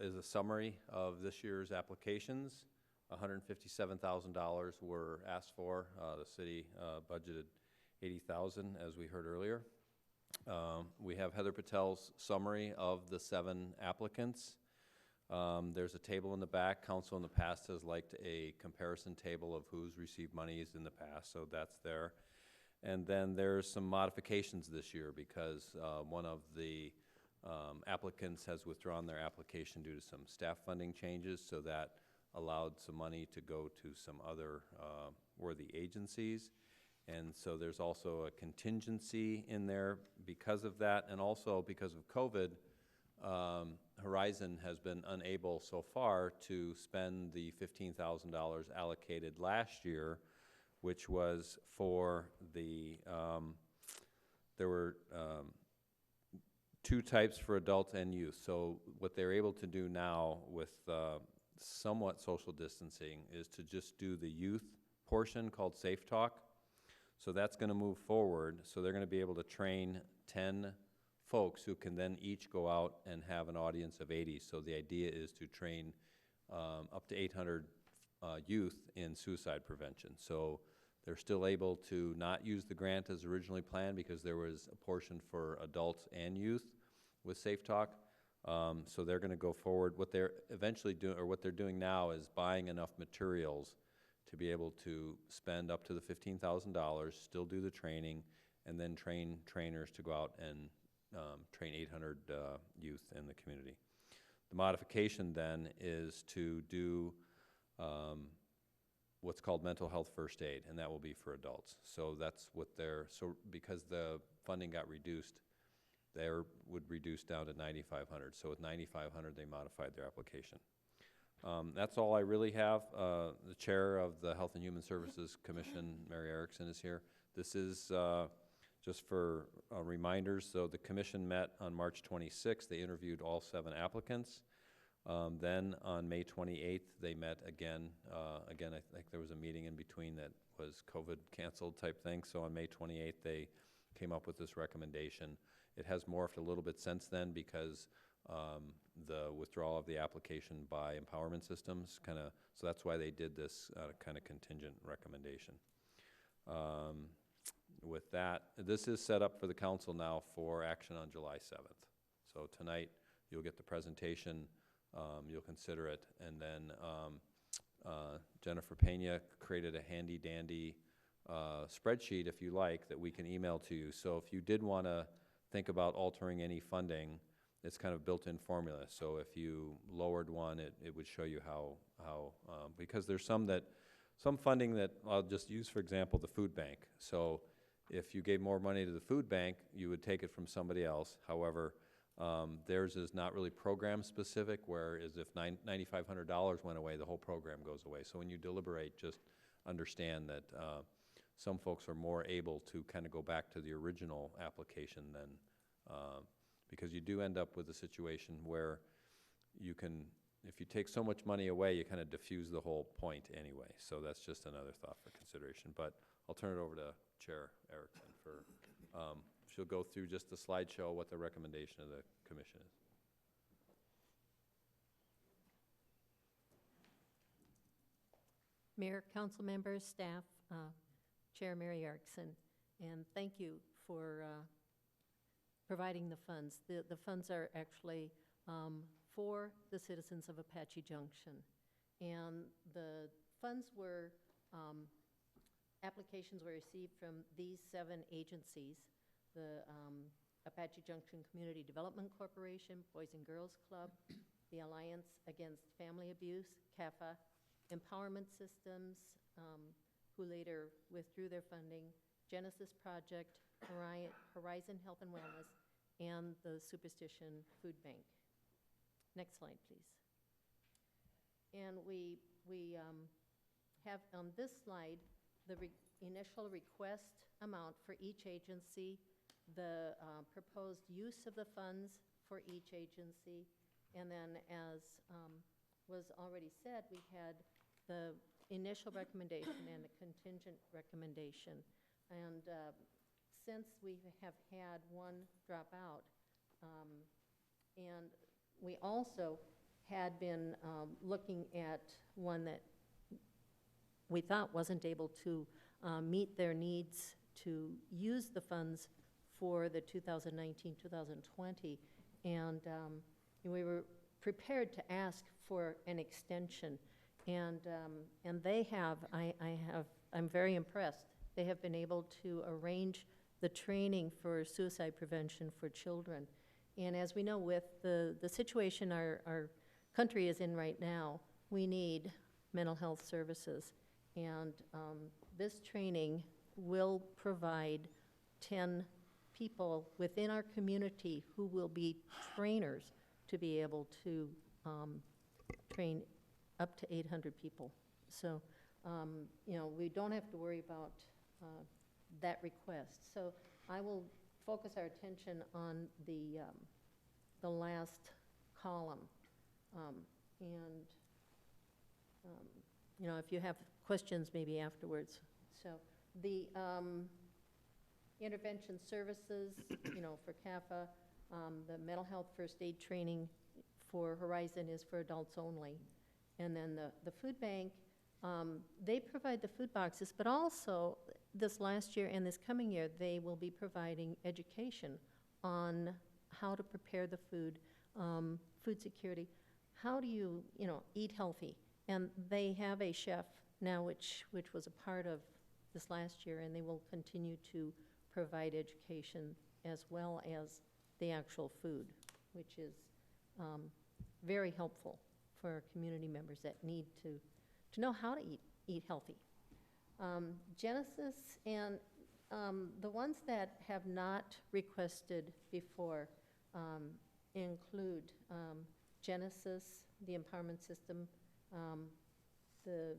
is a summary of this year's applications. $157,000 were asked for. The city budgeted $80,000, as we heard earlier. We have Heather Patel's summary of the 7 applicants. There's a table in the back. Council in the past has liked a comparison table of who's received monies in the past, so that's there. And then there's some modifications this year because one of the applicants has withdrawn their application due to some staff funding changes, so that allowed some money to go to some other worthy agencies. And so there's also a contingency in there because of that, and also because of COVID. Horizon has been unable so far to spend the $15,000 allocated last year, which was for the, there were 2 types for adults and youth. So what they're able to do now with somewhat social distancing is to just do the youth portion called Safe Talk. So that's going to move forward. So they're going to be able to train 10 folks who can then each go out and have an audience of 80. So the idea is to train up to 800 youth in suicide prevention. So they're still able to not use the grant as originally planned because there was a portion for adults and youth with Safe Talk. So they're going to go forward. What they're eventually doing, or what they're doing now, is buying enough materials to be able to spend up to the $15,000, still do the training, and then train trainers to go out and train 800 youth in the community. The modification then is to do what's called mental health first aid, and that will be for adults. So that's what they're, so because the funding got reduced, they would reduce down to $9,500. So with $9,500, they modified their application. That's all I really have. The chair of the Health and Human Services Commission, Mary Erickson, is here. This is just for reminders. So the commission met on March 26th. They interviewed all 7 applicants. Then on May 28th, they met again. Again, I think there was a meeting in between that was COVID canceled type thing. So on May 28th, they came up with this recommendation. It has morphed a little bit since then because the withdrawal of the application by Empowerment Systems so that's why they did this kind of contingent recommendation. With that, this is set up for the council now for action on July 7th. So tonight, you'll get the presentation, you'll consider it, and then Jennifer Pena created a handy-dandy spreadsheet, if you like, that we can email to you. So if you did want to think about altering any funding, it's kind of built-in formula. So if you lowered one, it would show you how because there's some that some funding that I'll just use, for example, the food bank. So if you gave more money to the food bank, you would take it from somebody else. However, theirs is not really program specific, whereas if $9,500 went away, the whole program goes away. So when you deliberate, just understand that some folks are more able to kind of go back to the original application than, because you do end up with a situation where you can, if you take so much money away, you kind of diffuse the whole point anyway. So that's just another thought for consideration. But I'll turn it over to Chair Erickson for, she'll go through just the slideshow, what the recommendation of the commission is. Mayor, council members, staff, Chair Mary Erickson, and thank you for providing the funds. The funds are actually for the citizens of Apache Junction. And the funds were, applications were received from these 7 agencies: the Apache Junction Community Development Corporation, Boys and Girls Club, the Alliance Against Family Abuse, CAFA, Empowerment Systems, who later withdrew their funding, Genesis Project, Horizon Health and Wellness, and the Superstition Food Bank. Next slide, please. And we have on this slide the initial request amount for each agency, the proposed use of the funds for each agency, and then as was already said, we had the initial recommendation and a contingent recommendation. And since we have had one drop out, and we also had been looking at one that we thought wasn't able to meet their needs to use the funds for the 2019-2020, and we were prepared to ask for an extension, and they have, I'm very impressed. They have been able to arrange the training for suicide prevention for children. And as we know, with the situation our country is in right now, we need mental health services. And this training will provide 10 people within our community who will be trainers to be able to train up to 800 people. So, you know, we don't have to worry about that request. So I will focus our attention on the last column. You know, if you have questions, maybe afterwards. So the intervention services, you know, for CAFA, the mental health first aid training for Horizon is for adults only. And then the food bank, they provide the food boxes, but also this last year and this coming year, they will be providing education on how to prepare the food, food security. How do you, you know, eat healthy? And they have a chef now, which was a part of this last year, and they will continue to provide education as well as the actual food, which is very helpful for our community members that need to know how to eat healthy. Genesis and the ones that have not requested before include Genesis, the Empowerment System, the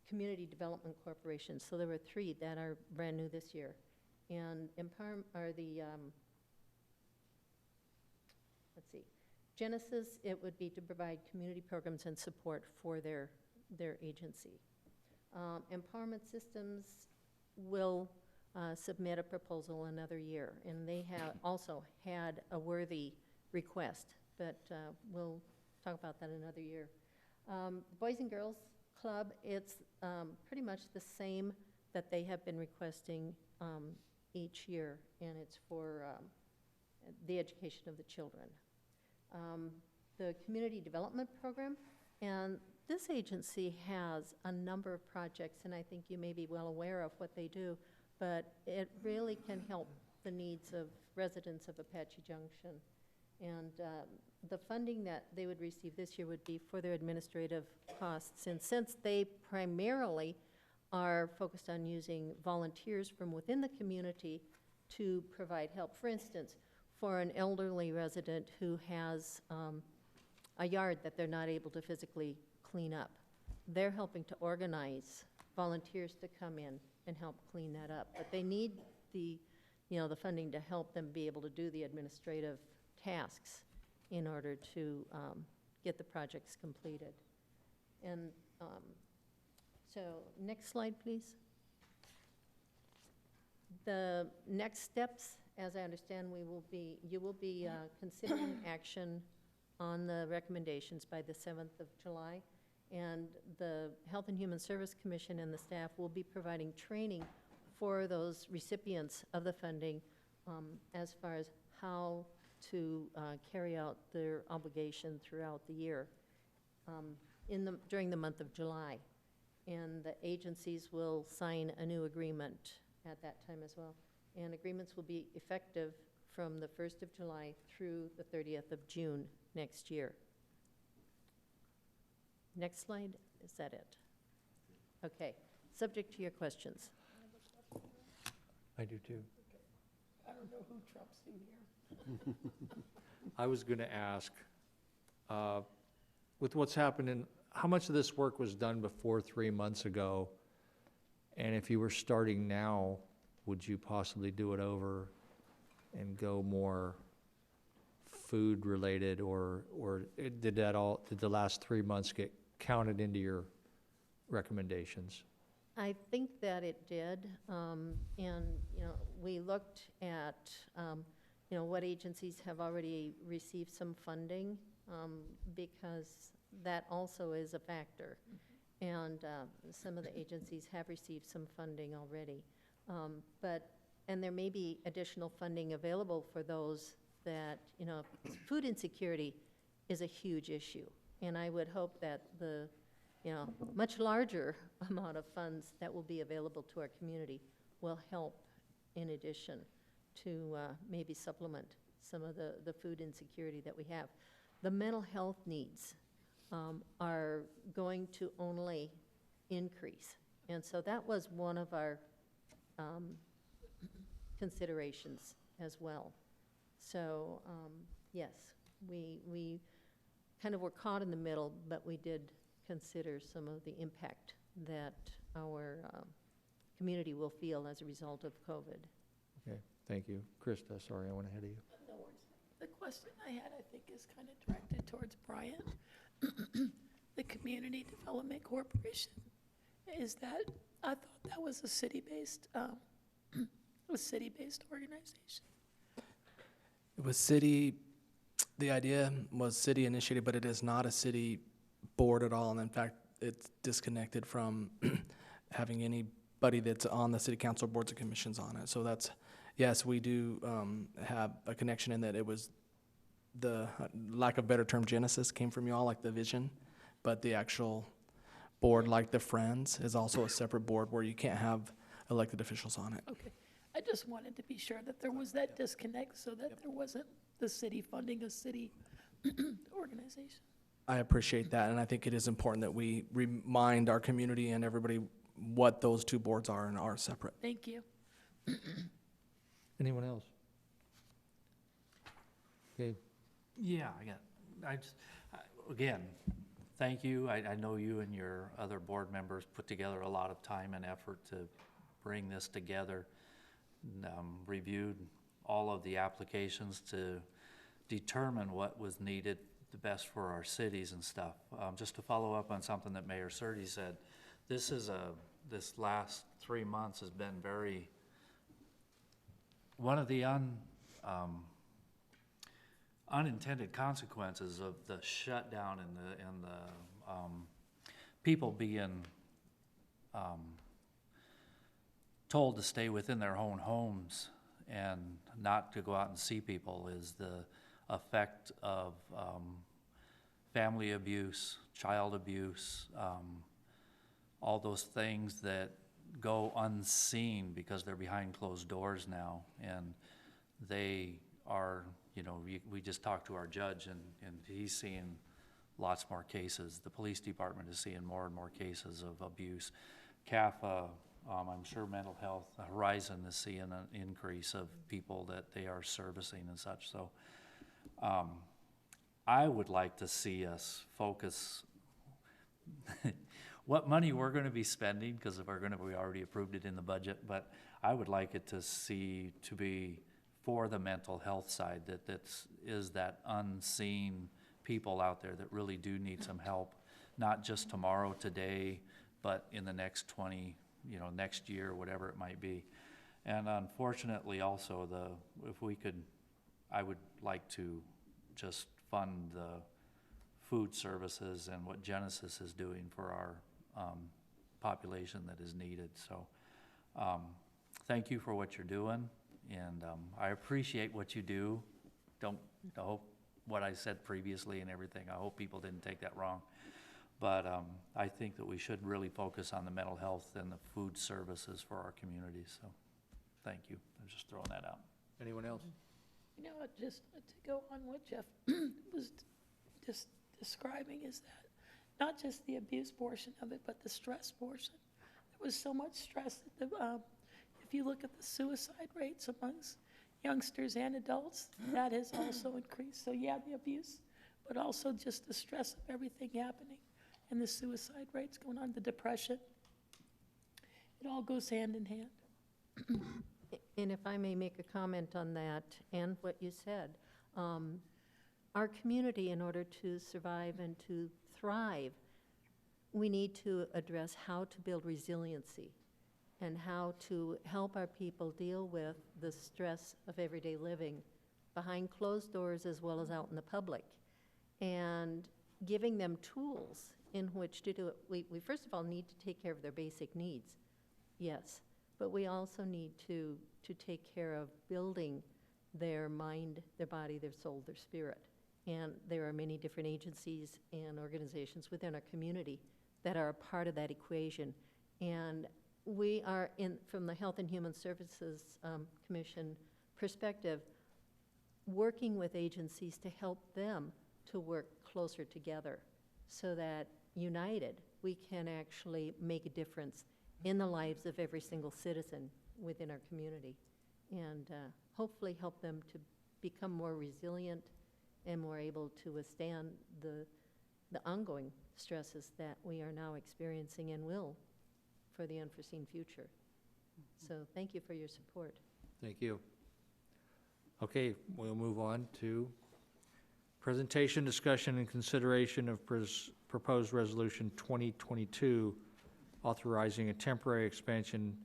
Community Development Corporation. So there were 3 that are brand new this year. And let's see, Genesis, it would be to provide community programs and support for their agency. Empowerment Systems will submit a proposal another year, and they have also had a worthy request, but we'll talk about that another year. Boys and Girls Club, it's pretty much the same that they have been requesting each year, and it's for the education of the children. The Community Development Program, and this agency has a number of projects, and I think you may be well aware of what they do, but it really can help the needs of residents of Apache Junction. And the funding that they would receive this year would be for their administrative costs. And since they primarily are focused on using volunteers from within the community to provide help, for instance, for an elderly resident who has a yard that they're not able to physically clean up, they're helping to organize volunteers to come in and help clean that up. But they need the, the funding to help them be able to do the administrative tasks in order to get the projects completed. And so, next slide, please. The next steps, as I understand, you will be considering action on the recommendations by the 7th of July. And the Health and Human Service Commission and the staff will be providing training for those recipients of the funding as far as how to carry out their obligation throughout the year during the month of July. And the agencies will sign a new agreement at that time as well. And agreements will be effective from the 1st of July through the 30th of June next year. Next slide, is that it? Okay, subject to your questions. I do too. I don't know who Trump's in here. I was going to ask, with what's happening, how much of this work was done before 3 months ago? And if you were starting now, would you possibly do it over and go more food related, or did the last 3 months get counted into your recommendations? I think that it did, and, we looked at, what agencies have already received some funding, because that also is a factor. And some of the agencies have received some funding already. And there may be additional funding available for those that, food insecurity is a huge issue. And I would hope that the, much larger amount of funds that will be available to our community will help in addition to maybe supplement some of the food insecurity that we have. The mental health needs are going to only increase. And so that was one of our considerations as well. So, yes, we kind of were caught in the middle, but we did consider some of the impact that our community will feel as a result of COVID. Okay, thank you. Krista, sorry, I went ahead of you. No worries. The question I had, I think, is kind of directed towards Brian. The Community Development Corporation, is that, I thought that was a city-based organization. It was city, the idea was city initiated, but it is not a city board at all. And in fact, it's disconnected from having anybody that's on the city council boards and commissions on it. So that's, yes, we do have a connection in that it was the, lack of better term, genesis came from y'all, like the vision, but the actual board, like the Friends, is also a separate board where you can't have elected officials on it. Okay. I just wanted to be sure that there was that disconnect so that there wasn't the city funding a city organization. I appreciate that, and I think it is important that we remind our community and everybody what those two boards are and are separate. Thank you. Anyone else? Okay, Yeah, again, thank you. I know you and your other board members put together a lot of time and effort to bring this together. Reviewed all of the applications to determine what was needed the best for our cities and stuff. Just to follow up on something that Mayor Surtees said, this last 3 months has been one of the unintended consequences of the shutdown and the people being told to stay within their own homes and not to go out and see people is the effect of family abuse, child abuse, all those things that go unseen because they're behind closed doors now, and they are we just talked to our judge, and he's seeing lots more cases. The police department is seeing more and more cases of abuse. CAFA, I'm sure mental health, Horizon is seeing an increase of people that they are servicing and such. So I would like to see us focus what money we're going to be spending, because we already approved it in the budget, but I would like it to be for the mental health side, is that unseen people out there that really do need some help, not just tomorrow, today, but in the next 20, next year, whatever it might be. And unfortunately also I would like to just fund the food services and what Genesis is doing for our population that is needed. So thank you for what you're doing, and I appreciate what you do. Don't hope what I said previously and everything, I hope people didn't take that wrong. But I think that we should really focus on the mental health and the food services for our community. So thank you. I'm just throwing that out. Anyone else? Just to go on what Jeff was just describing, is that not just the abuse portion of it, but the stress portion. There was so much stress that if you look at the suicide rates amongst youngsters and adults, that has also increased. So yeah, the abuse, but also just the stress of everything happening, and the suicide rates going on, the depression. It all goes hand in hand. And if I may make a comment on that and what you said, our community, in order to survive and to thrive, we need to address how to build resiliency and how to help our people deal with the stress of everyday living behind closed doors as well as out in the public, and giving them tools in which to do it. We first of all need to take care of their basic needs, yes, but we also need to take care of building their mind, their body, their soul, their spirit. And there are many different agencies and organizations within our community that are a part of that equation. And we are, from the Health and Human Services Commission perspective, working with agencies to help them to work closer together so that united we can actually make a difference in the lives of every single citizen within our community, and hopefully help them to become more resilient and more able to withstand the ongoing stresses that we are now experiencing and will for the unforeseen future. So thank you for your support. Thank you. Okay, we'll move on to presentation, discussion, and consideration of proposed resolution 2022 authorizing a temporary expansion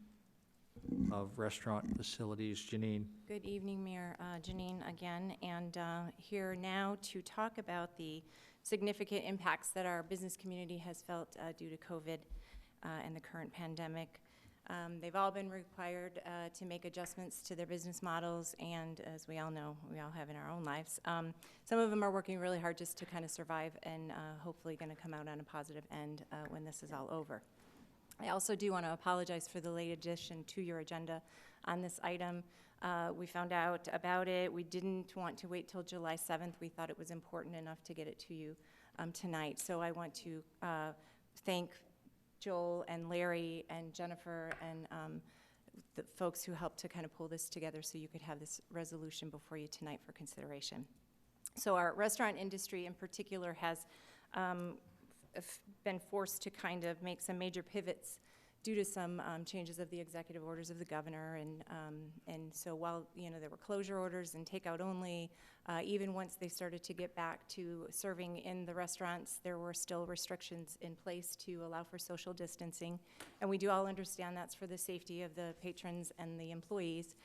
of restaurant facilities. Janine. Good evening, Mayor. Janine again, and here now to talk about the significant impacts that our business community has felt due to COVID and the current pandemic. They've all been required to make adjustments to their business models, and as we all know, we all have in our own lives. Some of them are working really hard just to kind of survive, and hopefully going to come out on a positive end when this is all over. I also do want to apologize for the late addition to your agenda on this item. We found out about it. We didn't want to wait till July 7th. We thought it was important enough to get it to you tonight. So I want to thank Joel and Larry and Jennifer and the folks who helped to kind of pull this together so you could have this resolution before you tonight for consideration. So our restaurant industry in particular has been forced to kind of make some major pivots due to some changes of the executive orders of the governor, and so while there were closure orders and takeout only, even once they started to get back to serving in the restaurants, there were still restrictions in place to allow for social distancing, and we do all understand that's for the safety of the patrons and the employees,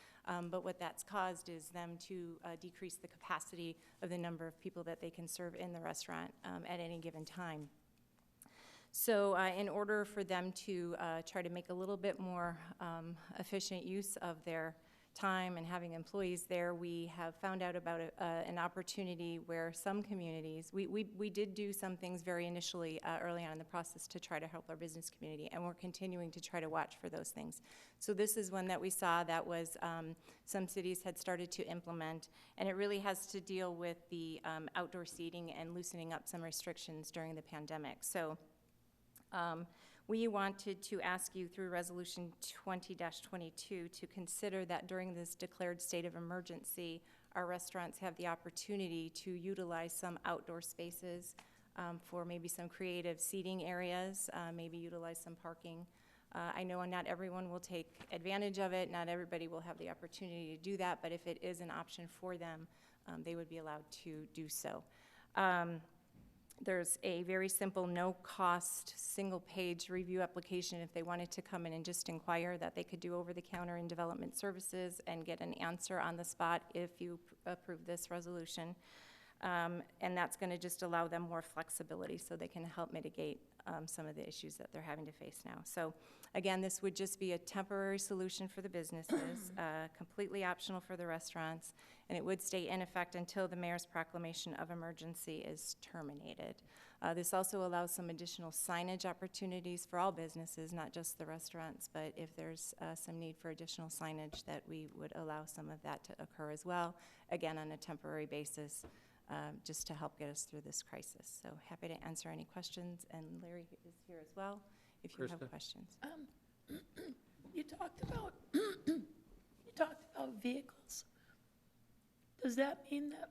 but what that's caused is them to decrease the capacity of the number of people that they can serve in the restaurant at any given time. So in order for them to try to make a little bit more efficient use of their time and having employees there, we have found out about an opportunity where some communities, we did do some things very initially early on in the process to try to help our business community, and we're continuing to try to watch for those things. So this is one that we saw that was some cities had started to implement, and it really has to deal with the outdoor seating and loosening up some restrictions during the pandemic. So we wanted to ask you through Resolution 20-22 to consider that during this declared state of emergency, our restaurants have the opportunity to utilize some outdoor spaces for maybe some creative seating areas, maybe utilize some parking. I know not everyone will take advantage of it, not everybody will have the opportunity to do that, but if it is an option for them, they would be allowed to do so. There's a very simple, no-cost, single-page review application if they wanted to come in and just inquire that they could do over-the-counter in development services and get an answer on the spot if you approve this resolution. And that's going to just allow them more flexibility so they can help mitigate some of the issues that they're having to face now. So again, this would just be a temporary solution for the businesses, completely optional for the restaurants, and it would stay in effect until the mayor's proclamation of emergency is terminated. This also allows some additional signage opportunities for all businesses, not just the restaurants, but if there's some need for additional signage, that we would allow some of that to occur as well, again, on a temporary basis, just to help get us through this crisis. So happy to answer any questions, and Larry is here as well if you have questions. You talked about vehicles. Does that mean that,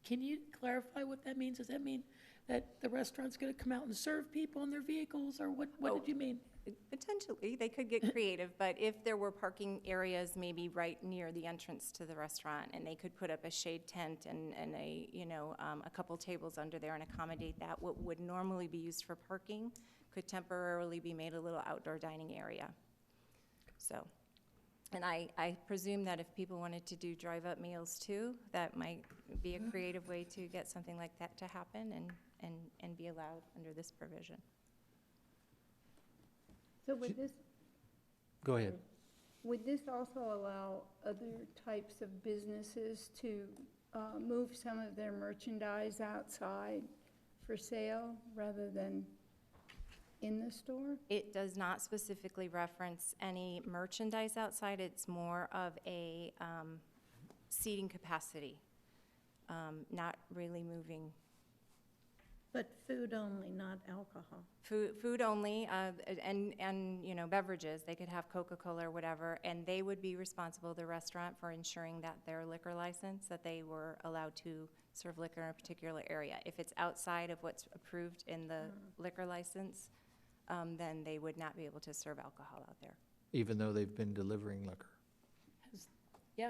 can you clarify what that means? Does that mean that the restaurant's gonna come out and serve people in their vehicles, or what did you mean? Potentially, they could get creative, but if there were parking areas maybe right near the entrance to the restaurant, and they could put up a shade tent and a, a couple tables under there and accommodate that, what would normally be used for parking could temporarily be made a little outdoor dining area. So, and I presume that if people wanted to do drive-up meals too, that might be a creative way to get something like that to happen and be allowed under this provision. So would this, Go ahead. would this also allow other types of businesses to move some of their merchandise outside for sale rather than in the store? It does not specifically reference any merchandise outside. It's more of a seating capacity, not really moving. But food only, not alcohol. Food only, and beverages. They could have Coca-Cola or whatever, and they would be responsible, the restaurant, for ensuring that their liquor license, that they were allowed to serve liquor in a particular area. If it's outside of what's approved in the liquor license, then they would not be able to serve alcohol out there. Even though they've been delivering liquor.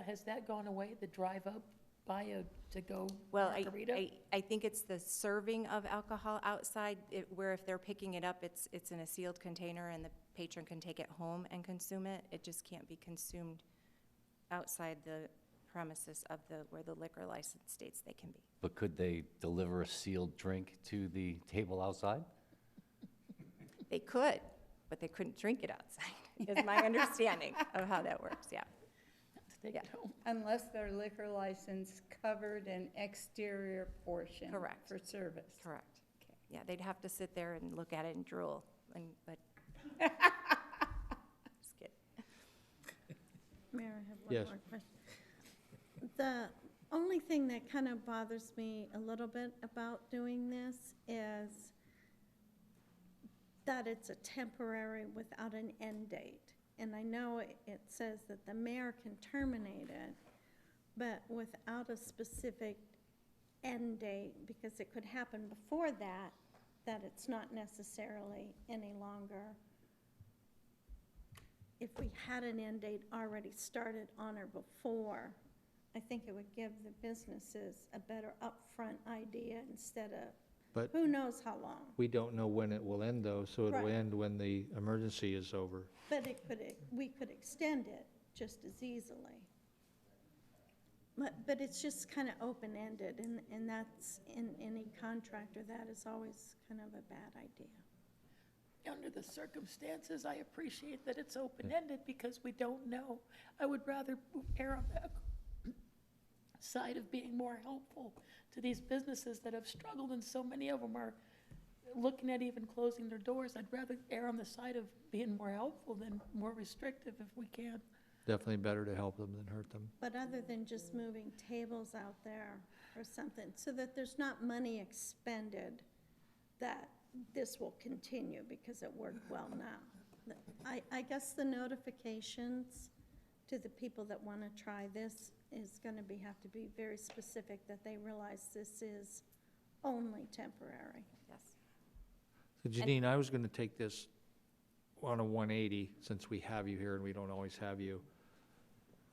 Has that gone away, the drive-up, buy a to-go Well, margarita? I think it's the serving of alcohol outside, where if they're picking it up, it's in a sealed container and the patron can take it home and consume it. It just can't be consumed outside the premises of where the liquor license states they can be. But could they deliver a sealed drink to the table outside? They could, but they couldn't drink it outside, is my understanding of how that works, yeah. Take it home. Unless their liquor license covered an exterior portion. Correct. For service. Correct. Okay. Yeah, they'd have to sit there and look at it and drool, but just kidding. Mayor, I have Yes. one more question. The only thing that kind of bothers me a little bit about doing this is that it's a temporary without an end date. And I know it says that the mayor can terminate it, but without a specific end date, because it could happen before that it's not necessarily any longer. If we had an end date already started on or before, I think it would give the businesses a better upfront idea instead of But who knows how long. we don't know when it will end, though, so it'll Right. end when the emergency is over. But we could extend it just as easily. But it's just kind of open-ended, and that's, in any contractor, that is always kind of a bad idea. under the circumstances, I appreciate that it's open-ended because we don't know. I would rather err on the side of being more helpful to these businesses that have struggled, and so many of them are looking at even closing their doors. I'd rather err on the side of being more helpful than more restrictive if we can. Definitely better to help them than hurt them. But other than just moving tables out there or something, so that there's not money expended, that this will continue because it worked well now. I guess the notifications to the people that want to try this is going to have to be very specific, that they realize this is only temporary. Yes. So Janine, I was going to take this on a 180, since we have you here and we don't always have you,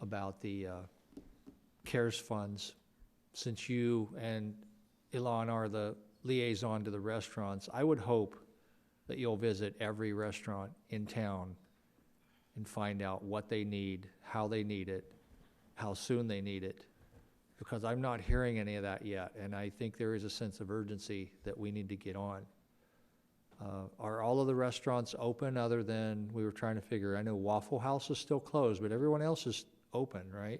about the CARES funds. Since you and Ilan are the liaison to the restaurants, I would hope that you'll visit every restaurant in town and find out what they need, how they need it, how soon they need it, because I'm not hearing any of that yet, and I think there is a sense of urgency that we need to get on. Are all of the restaurants open other than, we were trying to figure, I know Waffle House is still closed, but everyone else is open, right?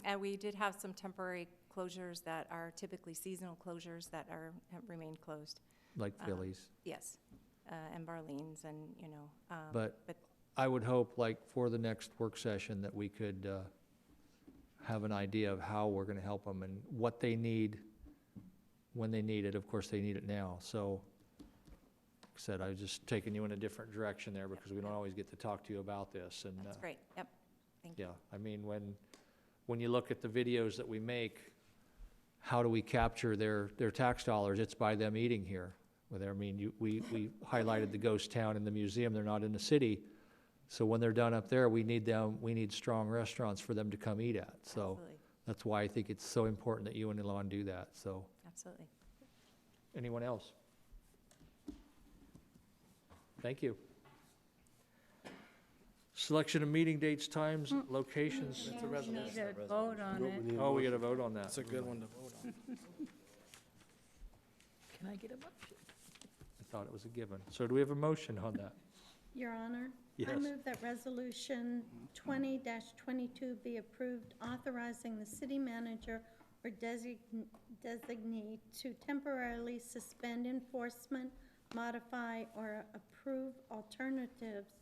And we did have some temporary closures that are typically seasonal closures that have remained closed. Like Phillies. Yes, and Barleans and, you know. But I would hope, like, for the next work session, that we could have an idea of how we're gonna help them and what they need when they need it. Of course, they need it now. So, like I said, I was just taking you in a different direction there because we don't always get to talk to you about this. And That's great, yep, thank you. yeah, I mean, when you look at the videos that we make, how do we capture their tax dollars? It's by them eating here. I mean, we highlighted the ghost town and the museum. They're not in the city. So when they're done up there, we need strong restaurants for them to come eat at. So Absolutely. that's why I think it's so important that you and Ilan do that. So Absolutely. anyone else? Thank you. Selection of meeting dates, times, locations. It's a resolution. Need a vote on it. Oh, we got to vote on that. That's a good one to vote on. Can I get a motion? I thought it was a given. So do we have a motion on that? Your Honor? Yes. I move that Resolution 20-22 be approved, authorizing the city manager or designee to temporarily suspend enforcement, modify, or approve alternatives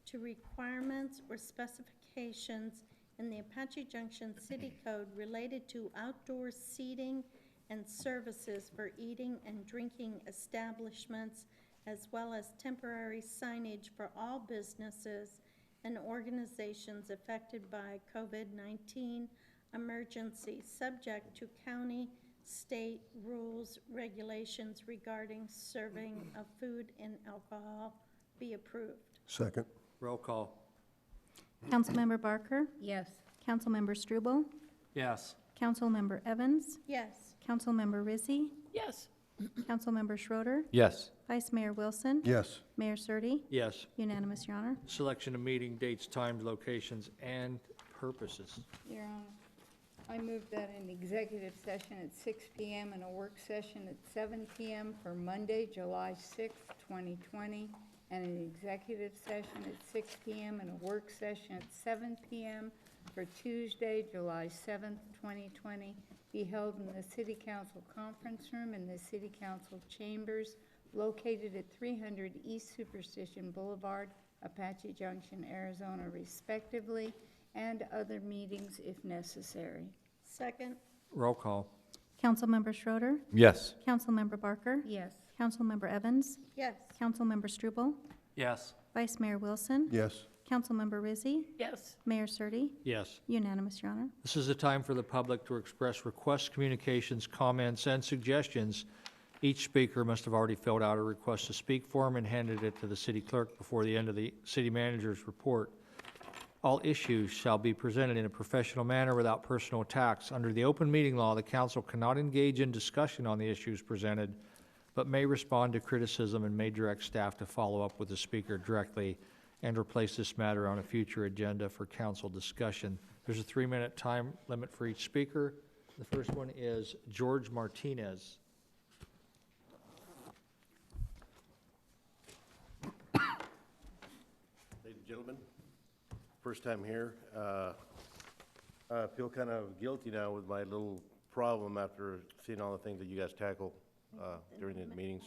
to requirements or specifications in the Apache Junction City Code related to outdoor seating and services for eating and drinking establishments, as well as temporary signage for all businesses and organizations affected by COVID-19 emergency, subject to county, state rules, regulations regarding serving of food and alcohol be approved. Second. Roll call. Councilmember Barker, Yes. Councilmember Struble, Yes. Councilmember Evans, Yes. Councilmember Rizzi, Yes. Councilmember Schroeder, Yes. Vice Mayor Wilson, Yes. Mayor Surtee, Yes. unanimous, Your Honor. Selection of meeting dates, times, locations, and purposes. Your Honor, I move that an executive session at 6 PM and a work session at 7 PM for Monday, July 6th, 2020, and an executive session at 6 PM and a work session at 7 PM for Tuesday, July 7th, 2020, be held in the City Council Conference Room in the City Council Chambers located at 300 East Superstition Boulevard, Apache Junction, Arizona, respectively, and other meetings if necessary. Second. Roll call. Councilmember Schroeder, Yes. Councilmember Barker, Yes. Councilmember Evans, Yes. Councilmember Struble, Yes. Vice Mayor Wilson, Yes. Councilmember Rizzi, Yes. Mayor Surtee, Yes. unanimous, Your Honor. This is the time for the public to express requests, communications, comments, and suggestions. Each speaker must have already filled out a request to speak form and handed it to the city clerk before the end of the city manager's report. All issues shall be presented in a professional manner without personal attacks. Under the open meeting law, the council cannot engage in discussion on the issues presented, but may respond to criticism and may direct staff to follow up with the speaker directly and or place this matter on a future agenda for council discussion. There's a 3-minute time limit for each speaker. The first one is George Martinez. first time here. I feel kind of guilty now with my little problem after seeing all the things that you guys tackle during the meetings.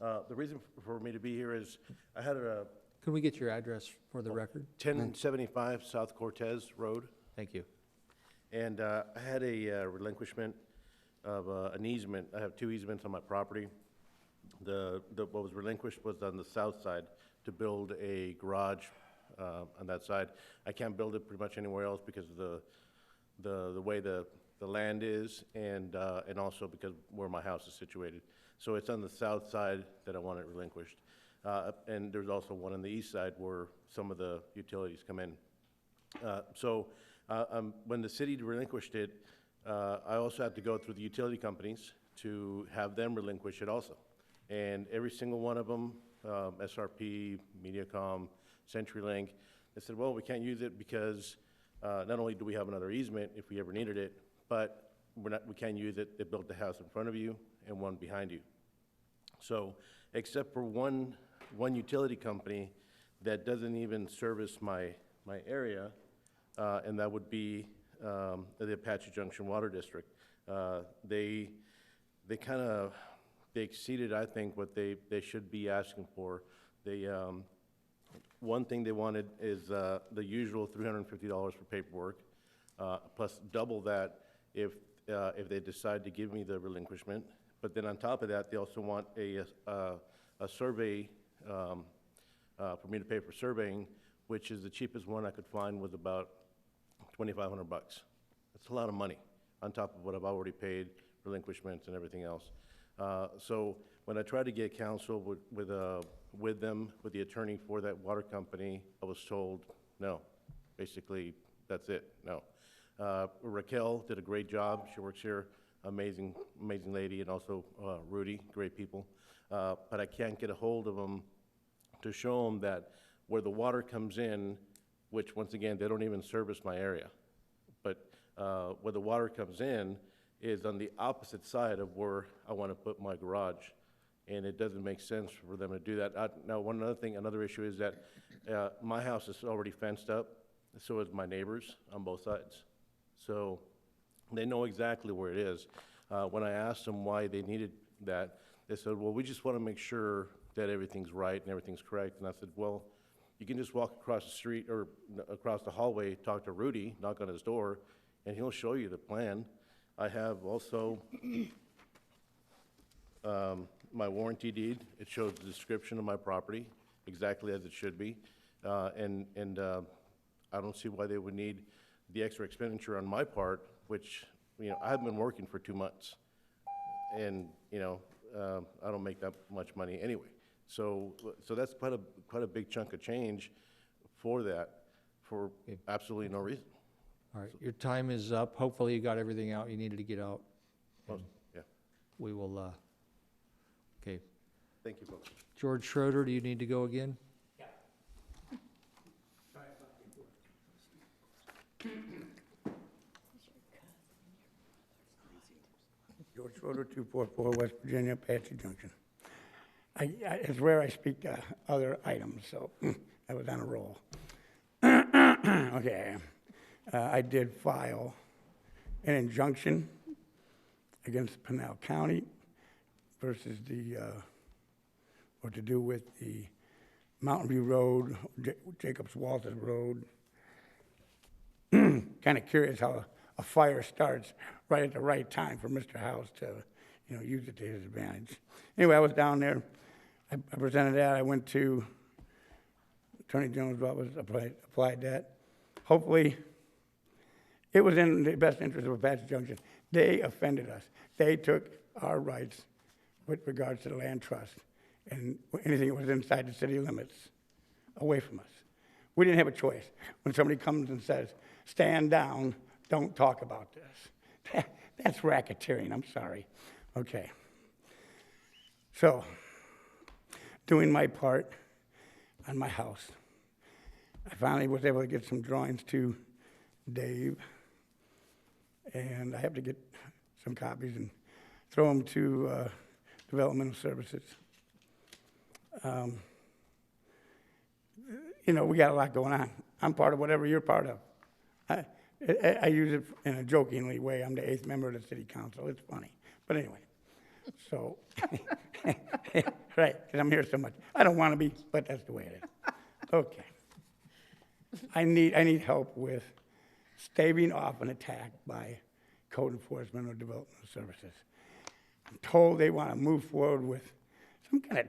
The reason for me to be here is I had a Can we get your address for the record? 1075 South Cortez Road, Thank you. and I had a relinquishment of an easement. I have 2 easements on my property. What was relinquished was on the south side to build a garage on that side. I can't build it pretty much anywhere else because of the way the land is, and also because where my house is situated. So it's on the south side that I want it relinquished. And there's also one on the east side where some of the utilities come in. When the city relinquished it, I also had to go through the utility companies to have them relinquish it also. And every single one of them, SRP, Mediacom, CenturyLink, they said, well, we can't use it because not only do we have another easement if we ever needed it, but we can't use it. They built the house in front of you and one behind you. So except for one utility company that doesn't even service my area, and that would be the Apache Junction Water District. They exceeded, I think, what they should be asking for. One thing they wanted is the usual $350 for paperwork, plus double that if they decide to give me the relinquishment. But then on top of that, they also want a survey for me to pay for surveying, which is the cheapest one I could find was about $2,500. That's a lot of money on top of what I've already paid, relinquishments and everything else. So when I tried to get counsel with the attorney for that water company, I was told, no, basically, that's it, no. Raquel did a great job. She works here, amazing lady, and also Rudy, great people. But I can't get a hold of them to show them that where the water comes in, which once again, they don't even service my area, but where the water comes in is on the opposite side of where I want to put my garage. And it doesn't make sense for them to do that. Now, another issue is that my house is already fenced up, so is my neighbors on both sides. So they know exactly where it is. When I asked them why they needed that, they said, well, we just want to make sure that everything's right and everything's correct. And I said, well, you can just walk across the street or across the hallway, talk to Rudy, knock on his door, and he'll show you the plan. I have also my warranty deed. It shows the description of my property exactly as it should be. And I don't see why they would need the extra expenditure on my part, which, I haven't been working for 2 months. And, I don't make that much money anyway. So that's quite a big chunk of change for that, for absolutely no reason. All right, your time is up. Hopefully you got everything out you needed to get out. Yeah. We will, okay. Thank you, folks. George Schroeder, do you need to go again? Yeah. George Schroeder, 244 West Virginia, Apache Junction. It's rare I speak to other items, so I was on a roll. Okay. I did file an injunction against Pinal County versus what to do with the Mountain View Road, Jacobs Walters Road. Kind of curious how a fire starts right at the right time for Mr. House to, use it to his advantage. Anyway, I was down there. I presented that. I went to Attorney General's office, applied that. Hopefully, it was in the best interest of Apache Junction. They offended us. They took our rights with regards to the land trust and anything that was inside the city limits away from us. We didn't have a choice. When somebody comes and says, stand down, don't talk about this. That's racketeering, I'm sorry. Okay. So, doing my part on my house, I finally was able to get some drawings to Dave, and I have to get some copies and throw them to Developmental Services. We got a lot going on I'm part of whatever you're part of. I use it in a jokingly way. I'm the 8th member of the city council. It's funny. But anyway, so, right, because I'm here so much. I don't want to be, but that's the way it is. Okay. I need help with staving off an attack by code enforcement or development services. I'm told they want to move forward with some kind of,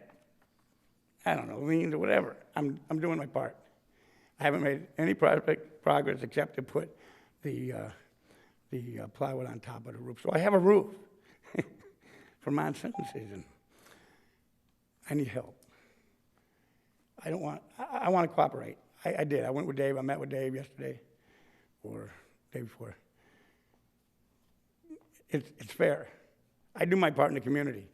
I don't know, liens or whatever. I'm doing my part. I haven't made any progress except to put the plywood on top of the roof. So I have a roof for monsoon season. I need help. I want to cooperate. I did. I went with Dave. I met with Dave yesterday or the day before. It's fair. I do my part in the community.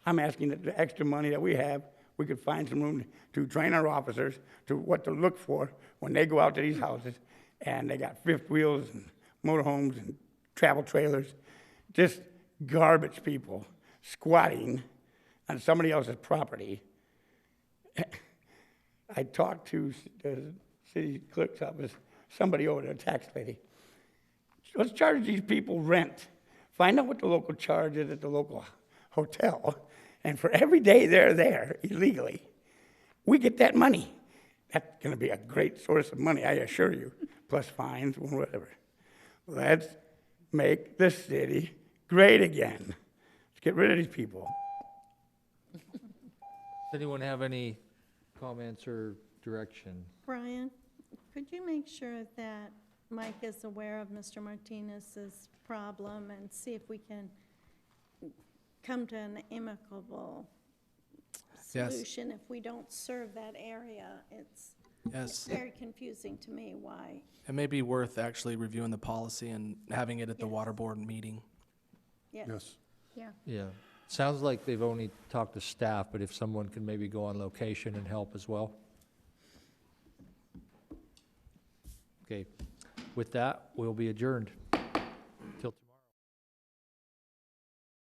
I'm asking that the extra money that we have, we could find some room to train our officers to what to look for when they go out to these houses and they got fifth wheels and motorhomes and travel trailers, just garbage people squatting on somebody else's property. I talked to the city clerk's office, somebody over there, a tax lady. Let's charge these people rent. Find out what the local charge is at the local hotel. And for every day they're there illegally, we get that money. That's going to be a great source of money, I assure you, plus fines, whatever. Let's make the city great again. Let's get rid of these people. Does anyone have any comments or direction? Brian, could you make sure that Mike is aware of Mr. Martinez's problem and see if we can come to an amicable solution if we don't serve that area? It's very confusing to me why. It may be worth actually reviewing the policy and having it at the water board meeting. Yes. Yeah. Yeah. Sounds like they've only talked to staff, but if someone can maybe go on location and help as well. Okay. With that, we'll be adjourned.